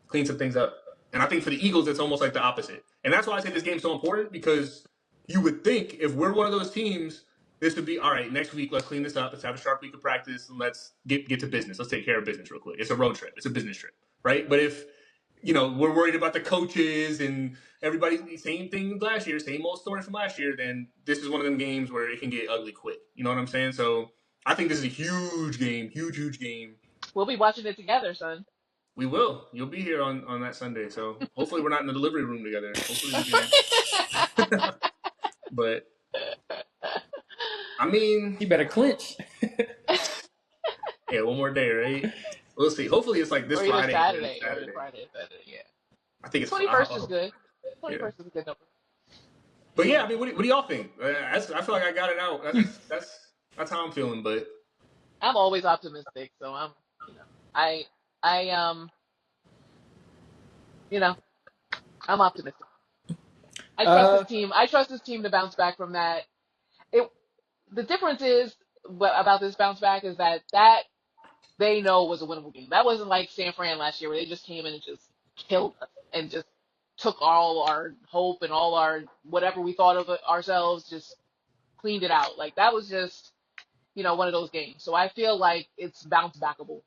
clean some things up. And I think for the Eagles, it's almost like the opposite. And that's why I say this game's so important, because you would think if we're one of those teams, this would be all right. Next week, let's clean this up. Let's have a sharp week of practice, and let's get to business. Let's take care of business real quick. It's a road trip. It's a business trip, right? But if we're worried about the coaches and everybody, same thing last year, same old story from last year, then this is one of them games where it can get ugly quick. You know what I'm saying? So I think this is a huge game, huge game.
We'll be watching it together, son.
We will. You'll be here on that Sunday. So hopefully we're not in the delivery room together. Hopefully we'll be But I mean,
you better clinch.
Yeah, one more day, right? We'll see. Hopefully it's like this
or
Friday.
Saturday. Yeah.
I think it's
21st is good. 21st is a good number.
But yeah, I mean, what do y'all think? I feel like I got it out. That's how I'm feeling. But
I'm always optimistic, so I'm optimistic. I trust this team. I trust this team to bounce back from that. The difference is about this bounce back is that they know was a winnable game. That wasn't like San Fran last year where they just came in and just killed us and just took all our hope and all our whatever we thought of ourselves, just cleaned it out. Like that was just one of those games. So I feel like it's bounce backable.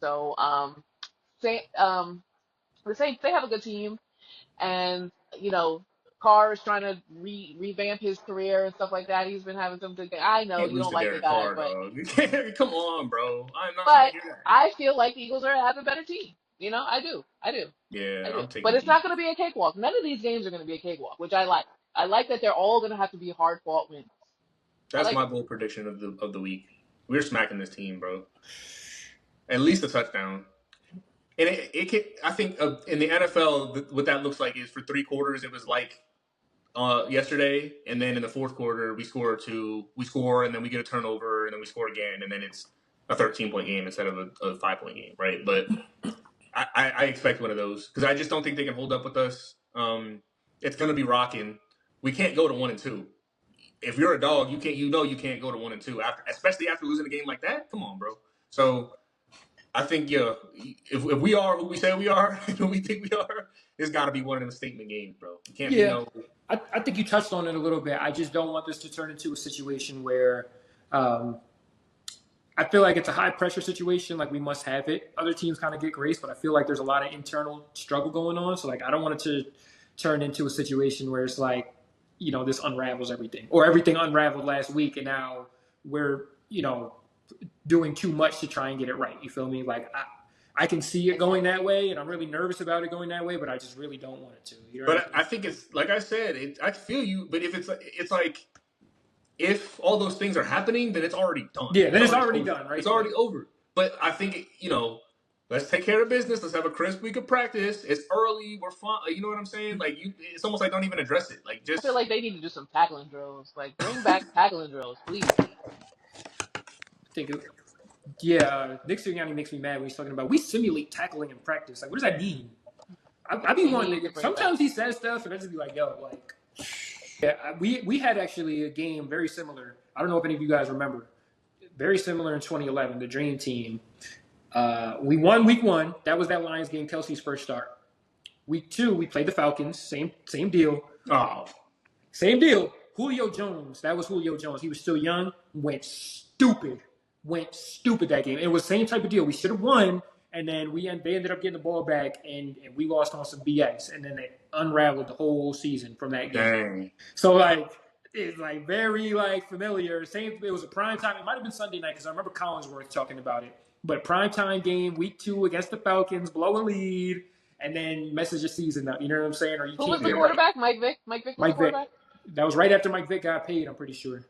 So the Saints, they have a good team, and Carr is trying to revamp his career and stuff like that. He's been having some good. I know you don't like the guy, but
come on, bro. I'm not.
But I feel like the Eagles have a better team. I do.
Yeah,
I do. But it's not going to be a cakewalk. None of these games are going to be a cakewalk, which I like. I like that they're all going to have to be hard fought wins.
That's my bold prediction of the week. We're smacking this team, bro. At least a touchdown. And it can, I think in the NFL, what that looks like is for 3 quarters, it was like yesterday, and then in the fourth quarter, we score, and then we get a turnover, and then we score again, and then it's a 13-point game instead of a 5-point game, right? But I expect one of those, because I just don't think they can hold up with us. It's going to be rocking. We can't go to 1-2. If you're a dog, you can't go to 1-2 especially after losing a game like that. Come on, bro. So I think if we are who we say we are, who we think we are, it's got to be one of them statement games, bro. You can't be no.
I think you touched on it a little bit. I just don't want this to turn into a situation where I feel like it's a high pressure situation. Like we must have it. Other teams kind of get grace, but I feel like there's a lot of internal struggle going on. So like I don't want it to turn into a situation where it's like, this unravels everything, or everything unraveled last week, and now we're doing too much to try and get it right. You feel me? Like I can see it going that way, and I'm really nervous about it going that way, but I just really don't want it to. You know what I
But
mean?
I think it's like I said. I feel you. But if it's like if all those things are happening, then it's already done.
Yeah, then it's already
over.
done, right?
It's already over. But I think let's take care of business. Let's have a crisp week of practice. It's early. We're fine. Like, you know what I'm saying? Like it's almost like don't even address it. Like
I feel
just
like they need to do some tackling drills. Like bring back tackling drills, please.
think yeah, Nick Sirianni makes me mad when he's talking about we simulate tackling in practice. Like, what does that mean? I be
They
wanting
need
to.
to bring it back.
Sometimes he says stuff, and I just be like, yo, like, yeah. We had actually a game very similar. I don't know if any of you guys remember. Very similar in 2011, the Dream Team. We won week 1. That was that Lions game, Kelsey's first start. Week 2, we played the Falcons. Same deal.
oh
Same deal. Julio Jones. That was Julio Jones. He was still young. Went stupid that game. It was the same type of deal. We should have won, and then they ended up getting the ball back, and we lost on some BS, and then they unraveled the whole season from that game.
dang.
So like it's like very like familiar. Same. It was a prime time. It might have been Sunday night because I remember Collinsworth talking about it. But prime time game, week 2 against the Falcons, blow a lead, and then message your season up. You know what I'm saying? Or you
Who
can't
was the
get it right.
quarterback? Mike Vick. Mike Vick was the
Mike Vick.
quarterback.
That was right after Mike Vick got paid. I'm pretty sure.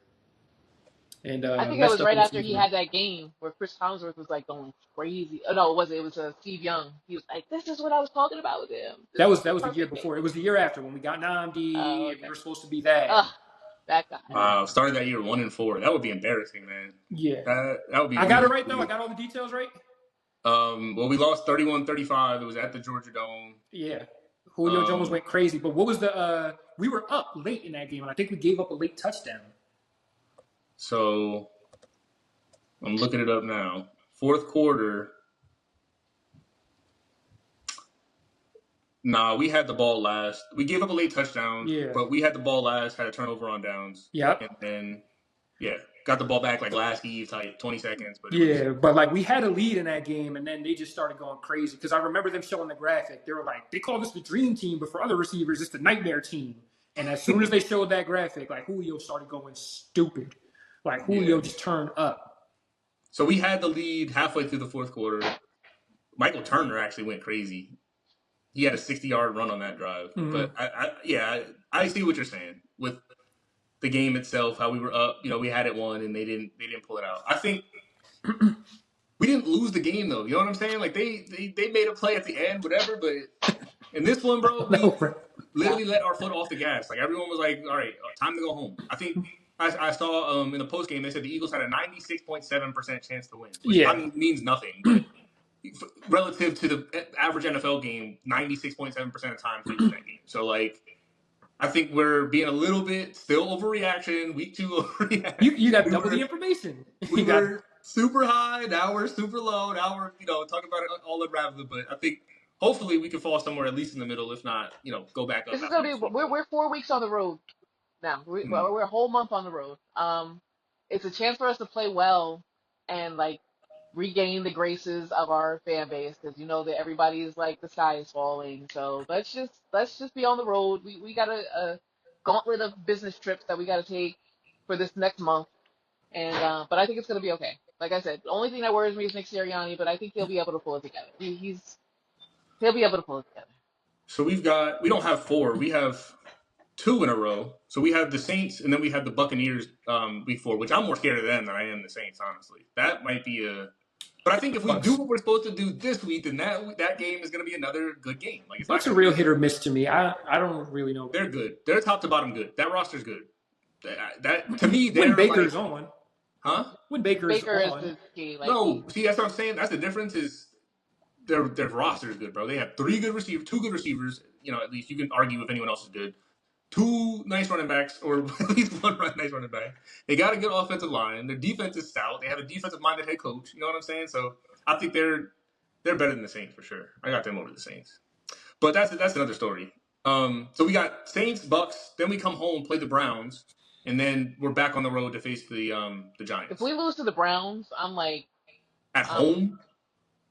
And
I think it
messed
was
up
right
the
after he
season.
had that game where Chris Collinsworth was like going crazy. Oh no, it was Steve Young. He was like, "This is what I was talking about with him. This
That
is
was
the
the year
perfect game."
before. It was the year after when we got Namdi
Oh,
and we
okay.
were supposed to be that.
Ugh, that guy.
Yeah.
Started that year 1-4. That would be embarrassing, man.
Yeah.
That would be.
I got it right though. I got all the details right.
Well, we lost 31-35. It was at the Georgia Dome.
Yeah. Julio Jones went crazy. But what was the we were up late in that game, and I think we gave up a late touchdown.
So I'm looking it up now. Fourth quarter. Nah, we had the ball last. We gave up a late touchdown, but we had the ball last, had a turnover on downs.
Yep.
And then, got the ball back like last eve, like 20 seconds. But
but like we had a lead in that game, and then they just started going crazy. Because I remember them showing the graphic. They were like, they call this the dream team, but for other receivers, it's the nightmare team. And as soon as they showed that graphic, like Julio started going stupid. Like Julio just turned up.
So we had the lead halfway through the fourth quarter. Michael Turner actually went crazy. He had a 60-yard run on that drive.
Mm-hmm.
But I see what you're saying with the game itself, how we were up. We had it won and they didn't pull it out. I think we didn't lose the game though. You know what I'm saying? Like they made a play at the end, whatever. But in this one, bro, we literally let our foot off the gas. Like everyone was like, "All right, time to go home." I think I saw in the post game they said the Eagles had a 96.7% chance to win, which means nothing. But relative to the average NFL game, 96.7% of times we lose that game. So like, I think we're being a little bit still overreaction. Week 2 overreaction.
You got double the information.
We were super high. Now we're super low. Now we're talking about it all unraveling. But I think hopefully we can fall somewhere at least in the middle. If not, go back up.
This is gonna be. We're 4 weeks on the road now. We're a whole month on the road. It's a chance for us to play well and like regain the graces of our fan base because that everybody's like the sky is falling. So let's just be on the road. We got a gauntlet of business trips that we got to take for this next month, and but I think it's gonna be okay. Like I said, the only thing that worries me is Nick Sirianni, but I think he'll be able to pull it together. He'll be able to pull it together.
So we don't have 4, we have 2 in a row. So we have the Saints and then we have the Buccaneers week 4, which I'm more scared of them than I am the Saints, honestly. That might be but I think if we do what we're supposed to do this week, then that game is going to be another good game. Like
it's a real hit or miss to me. I don't really know.
They're good. They're top to bottom good. That roster's good. That to me,
when Baker's on,
huh?
When Baker is on.
The key. Like,
no, see that's what I'm saying. That's the difference is their roster is good, bro. They have 2 good receivers. At least you can argue if anyone else is good. 2 nice running backs, or at least one nice running back. They got a good offensive line. Their defense is stout. They have a defensive-minded head coach. You know what I'm saying? So I think they're better than the Saints for sure. I got them over the Saints. But that's another story. So we got Saints, Bucks. Then we come home, play the Browns. and then we're back on the road to face the
If
Giants.
we lose to the Browns, I'm like,
At home,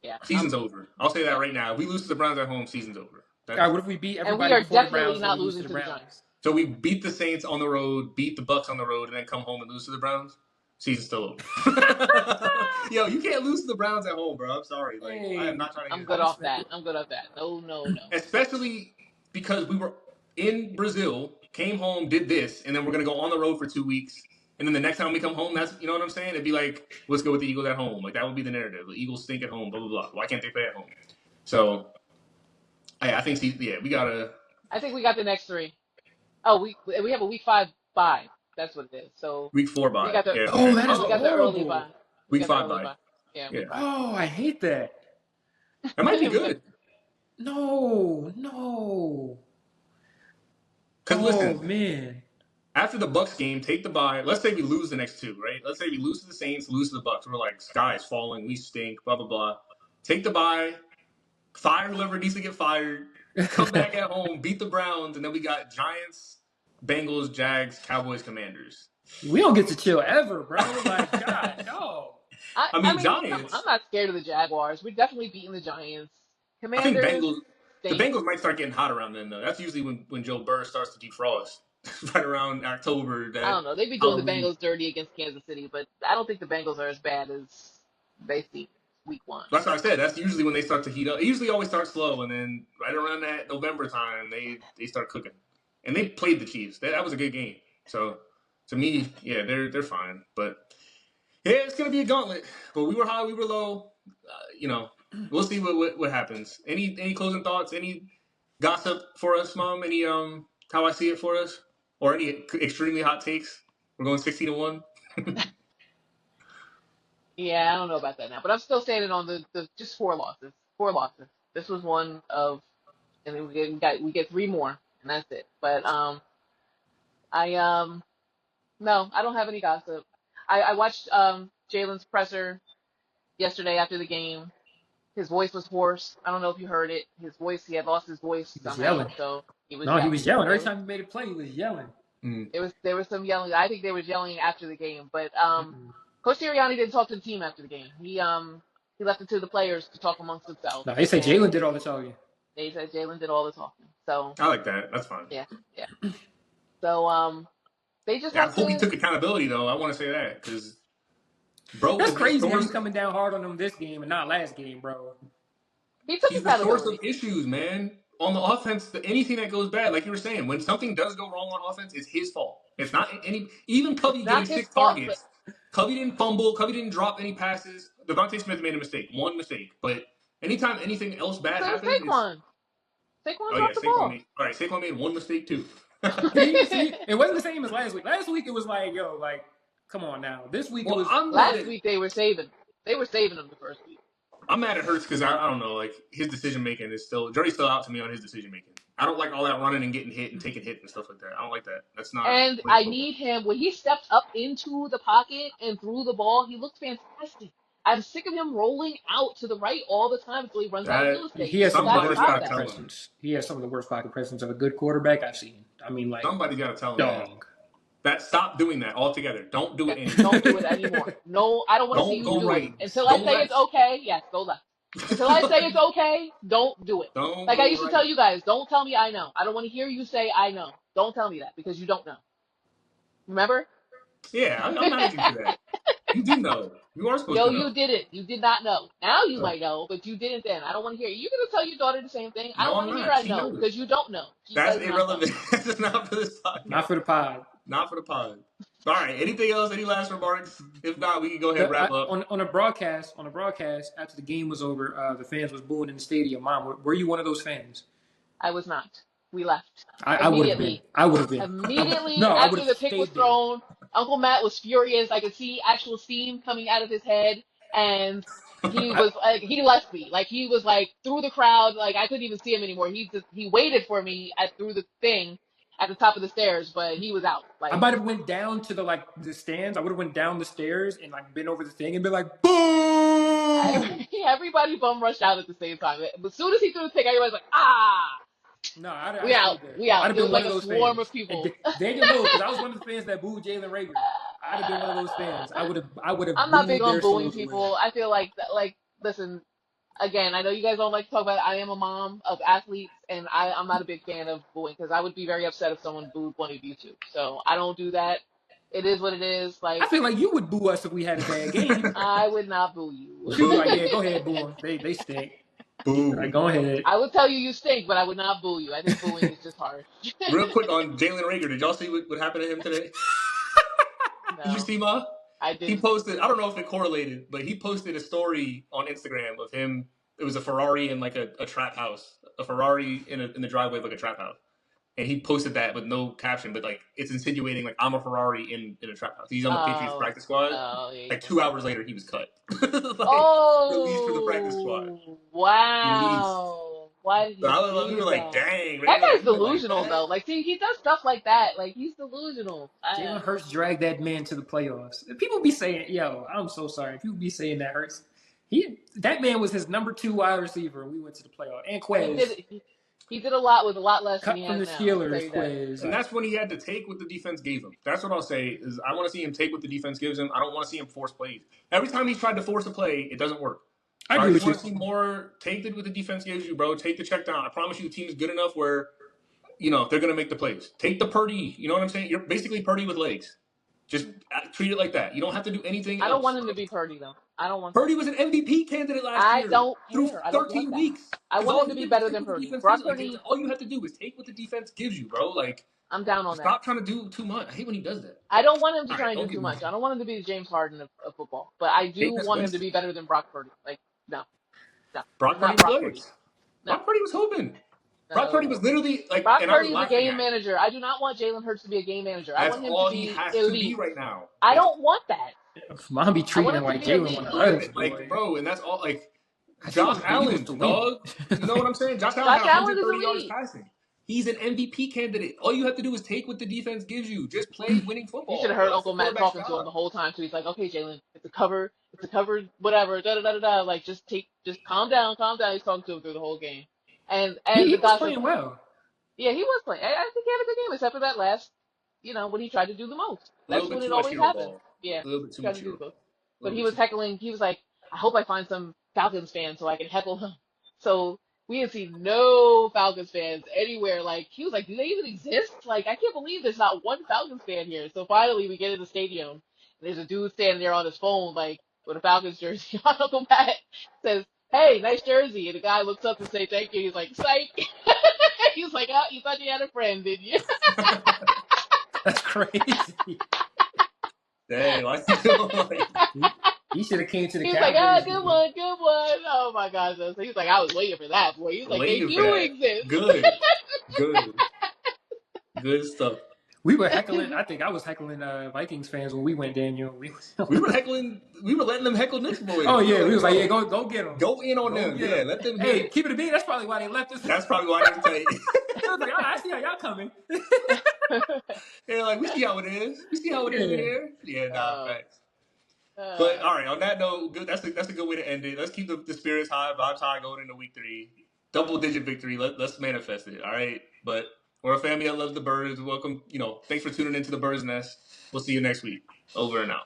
yeah,
season's over. I'll say that right now. If we lose to the Browns at home, season's over.
All right, what if we beat
and we
everybody
are
before the
definitely
Browns, then
not
we lose
losing
to
to
the
the
Browns?
Giants.
So we beat the Saints on the road, beat the Bucks on the road, and then come home and lose to the Browns. Season's still over. Yo, you can't lose to the Browns at home, bro. I'm sorry. Like, I am not trying to
I'm
get
good
it.
off that. I'm good off that. No.
Especially because we were in Brazil, came home, did this, and then we're gonna go on the road for 2 weeks. And then the next time we come home, that's, you know what I'm saying? It'd be like, let's go with the Eagles at home. Like, that would be the narrative. The Eagles stink at home, blah, blah, blah. Why can't they play at home? So, I think, we gotta.
I think we got the next 3. Oh, we have a week 5 bye. That's what it is. So
Week 4
we
bye.
got the
Yeah.
Oh, that is
we got the early
horrible.
bye.
Week 5 bye.
Yeah.
Yeah.
Oh, I hate that.
That might be good.
No.
Because listen,
man.
after the Bucks game, take the bye. Let's say we lose the next 2, right? Let's say we lose to the Saints, lose to the Bucks. We're like, sky's falling, we stink, blah, blah, blah. Take the bye, fire whoever needs to get fired, come back at home, beat the Browns, and then we got Giants, Bengals, Jags, Cowboys, Commanders.
We don't get to chill ever, bro. Like, God, no.
I mean,
Giants.
I'm not scared of the Jaguars. We're definitely beating the Giants. Commanders.
I think the Bengals might start getting hot around then, though. That's usually when Joe Burrow starts to defrost. Right around October.
I don't know. They've been doing the Bengals dirty against Kansas City, but I don't think the Bengals are as bad as they seem week 1.
That's what I said. That's usually when they start to heat up. It usually always starts slow, and then right around that November time, they start cooking. And they played the Chiefs. That was a good game. So to me, yeah, they're fine. But yeah, it's gonna be a gauntlet. But we were high, we were low. We'll see what happens. Any closing thoughts? Any gossip for us, Mom? Any how I see it for us? Or any extremely hot takes? We're going 16-1.
Yeah, I don't know about that now, but I'm still standing on the just 4 losses. 4 losses. This was one of, and then we get 3 more, and that's it. But no, I don't have any gossip. I watched Jalen's presser yesterday after the game. His voice was hoarse. I don't know if you heard it. He had lost his voice somehow.
Yelling.
So he was
yelling. Every time he made a play, he was yelling.
There was some yelling. I think they was yelling after the game, but Coach Sirianni didn't talk to the team after the game. He left it to the players to talk amongst themselves.
No, they say Jalen did all the talking.
They said Jalen did all the talking. So
I like that. That's fine.
Yeah. So they just
I hope he took accountability though. I want to say that because bro,
that's crazy. He's coming down hard on them this game and not last game, bro.
He's the source
of issues, man. On the offense, anything that goes bad, like you were saying, when something does go wrong on offense, it's his fault. It's not even Covey getting 6 targets. Covey didn't fumble. Covey didn't drop any passes. Devontae Smith made a mistake, one mistake. But anytime anything else bad happens,
Saquon dropped the ball.
Saquon made 1 mistake too.
See, it wasn't the same as last week. Last week it was like, come on now. This week it was.
Last week they were saving. They were saving him the first week.
I'm mad at Hurts because I don't know, like his decision making is jury's still out to me on his decision making. I don't like all that running and getting hit and taking hits and stuff like that. I don't like that. That's not.
And I need him when he stepped up into the pocket and threw the ball. He looked fantastic. I'm sick of him rolling out to the right all the time until he runs out of real estate.
He has some of the worst pocket presence. He has some of the worst pocket presence of a good quarterback I've seen. I mean, like
somebody got to tell him
dog.
That stop doing that altogether. Don't do it anymore.
Don't do it anymore. No, I don't want to see you do it. Until I say it's okay, yes, go left. Until I say it's okay, don't do it. Like I used to tell you guys, don't tell me I know. I don't want to hear you say I know. Don't tell me that because you don't know. Remember?
Yeah, I'm not making you that. You do know. You are supposed to know.
No, you didn't. You did not know. Now you might know, but you didn't then. I don't want to hear it. You're going to tell your daughter the same thing. I don't want to hear I know because you don't know.
That's irrelevant. That's not for this podcast.
Not for the pod.
Not for the pod. All right. Anything else? Any last remarks? If not, we can go ahead and wrap up.
On a broadcast, after the game was over, the fans was booing in the stadium. Mom, were you one of those fans?
I was not. We left.
I would have been. I would have been.
Immediately after the pick was thrown, Uncle Matt was furious. I could see actual steam coming out of his head, and he was like, he left me. Like he was like through the crowd. Like I couldn't even see him anymore. He waited for me through the thing at the top of the stairs, but he was out. Like
I might have went down to the stands. I would have went down the stairs and like been over the thing and been like, boom!
Everybody bum rushed out at the same time. As soon as he threw the pick, everybody's like, ah!
No, I'd
We
have
out.
stayed there.
We
I'd
out.
have
It
been
was
one
like
of
a
those
swarm
fans.
of
And
people.
Daniel knows because I was one of the fans that booed Jalen Rager. I'd have been one of those fans. I would have
I'm not big
booed
on
their
booing
souls away.
people. I feel like listen, again, I know you guys don't like to talk about it. I am a mom of athletes, and I'm not a big fan of booing because I would be very upset if someone booed one of you two. So I don't do that. It is what it is.
I
Like,
feel like you would boo us if we had a bad game.
I would not boo you.
She'd be like,
Boo.
"Yeah, go ahead, boo them. They stink." Like,
Boo.
go ahead.
I would tell you you stink, but I would not boo you. I think booing is just harsh.
Real quick on Jalen Rager, did y'all see what happened to him today? Did you
No,
see, Ma?
I
He
didn't.
posted, I don't know if it correlated, but he posted a story on Instagram of him. It was a Ferrari in like a trap house, a Ferrari in the driveway of like a trap house. And he posted that with no caption, but like it's insinuating like I'm a Ferrari in a trap house. He's on the Patriots
Oh,
practice squad.
oh, yeah,
Like
yeah.
2 hours later, he was cut, like released from the practice squad,
Oh,
released.
wow. Why did
So
he
we
do
were like,
that?
dang,
That
man, like
guy's
you went like
delusional, though.
that.
Like, see, he does stuff like that. Like, he's delusional.
Jalen Hurts dragged that man to the playoffs. People be saying, "Yo, I'm so sorry." People be saying that Hurts. That man was his number 2 wide receiver. We went to the playoff. And
He
Quez
did he did a lot with a lot less than he
cut from
has
the
now. I'll tell
Steelers.
you that.
Quez.
And that's when he had to take what the defense gave him. That's what I'll say is I want to see him take what the defense gives him. I don't want to see him force plays. Every time he's tried to force a play, it doesn't work.
I
So I
agree
just
with
want
you.
to see more. Take what the defense gives you, bro. Take the check down. I promise you, the team is good enough where they're gonna make the plays. Take the Purdy. You know what I'm saying? You're basically Purdy with legs. Just treat it like that. You don't have to do anything
I don't
else.
want him to be Purdy, though. I don't want that.
Purdy was an MVP candidate last
I
year
don't
through
care. I don't want
13
that.
weeks
I
because
want
all
him to
he
be
did was
better
take
than
what the
Purdy.
defense gives
Brock
him. Like,
Purdy,
all you have to do is take what the defense gives you, bro. Like,
I'm down on that.
stop trying to do too much. I hate when he does that.
I don't want him to
All
try
right,
and
don't
do
get
too
me
much.
wrong.
I don't want him to be the James Harden of football. But I do
Jameis
want him to
Winston.
be better than Brock Purdy. Like, no, no,
Brock Purdy
not
with
Brock Purdy.
legs.
No,
Brock Purdy was hooping. Brock Purdy was
no.
literally like,
Brock
and I was
Purdy is a
laughing
game
at it.
manager. I do not want Jalen Hurts to be a game manager. I
That's
want him to
all he
be
has to be
elite.
right now.
I
That's
don't want that.
Mom be
I want
treating
him
him
to
like
be
Jalen
elite.
one of
love
us,
it. Like,
boy.
bro, and that's all like
I just
Josh
want the Eagles
Allen,
to win.
dog. You know what I'm saying? Josh Allen
Josh
had
Allen is
130 yards
elite.
passing. He's an MVP candidate. All you have to do is take what the defense gives you. Just play winning
You should have
football.
heard
That's the
Uncle Matt
quarterback's
talking to him
job.
the whole time. So he's like, okay, Jalen, it's a cover, whatever, da da da da da. Like, just calm down, calm down. He's talking to him through the whole game. And
He
the
was
guy says,
playing well.
yeah, he was playing. I think he had a good game, except for that last, when he tried to do the most.
A little
That's
bit
when
too
it
much
always
hero
happens.
ball.
Yeah,
A little bit
he
too
tried
much
to do
hero
the most.
ball. A
But
little
he
bit
was
too much.
heckling. He was like, I hope I find some Falcons fans so I can heckle him. So we didn't see no Falcons fans anywhere. Like, he was like, do they even exist? Like, I can't believe there's not one Falcons fan here. So finally we get in the stadium, and there's a dude standing there on his phone, like, with a Falcons jersey on. Uncle Matt says, hey, nice jersey. And the guy looks up to say thank you. He's like, psych. He's like, oh, you thought you had a friend, did you?
That's crazy.
Dang, why you doing like
He should have came to the
He was like, ah,
Cowboys
good
game.
one, good one. Oh my gosh. So he's like, I was waiting for that, boy. He's like, they
waiting for
do
that?
exist.
Good. Good. Good stuff.
We were heckling. I think I was heckling Vikings fans when we went, Daniel.
We were heckling. We were letting them heckle Knicks boys.
Oh yeah, we was like,
bro,
yeah, go get them.
go in on
Go
them.
get
Yeah,
'em.
let them
Hey,
hit.
keep it a beat. That's probably why they left us.
That's probably why they're tight.
I was like, oh, I see how y'all coming.
They're like, we see how it is. We see how it is in
Yeah.
here. Yeah, nah,
Oh.
facts. But all right, on that note, good. That's a good way to end it. Let's keep the spirits high, vibes high, going into week 3. Double-digit victory. Let's manifest it. All right, but we're a family that loves the birds. Welcome. Thanks for tuning into the Bird's Nest. We'll see you next week. Over and out.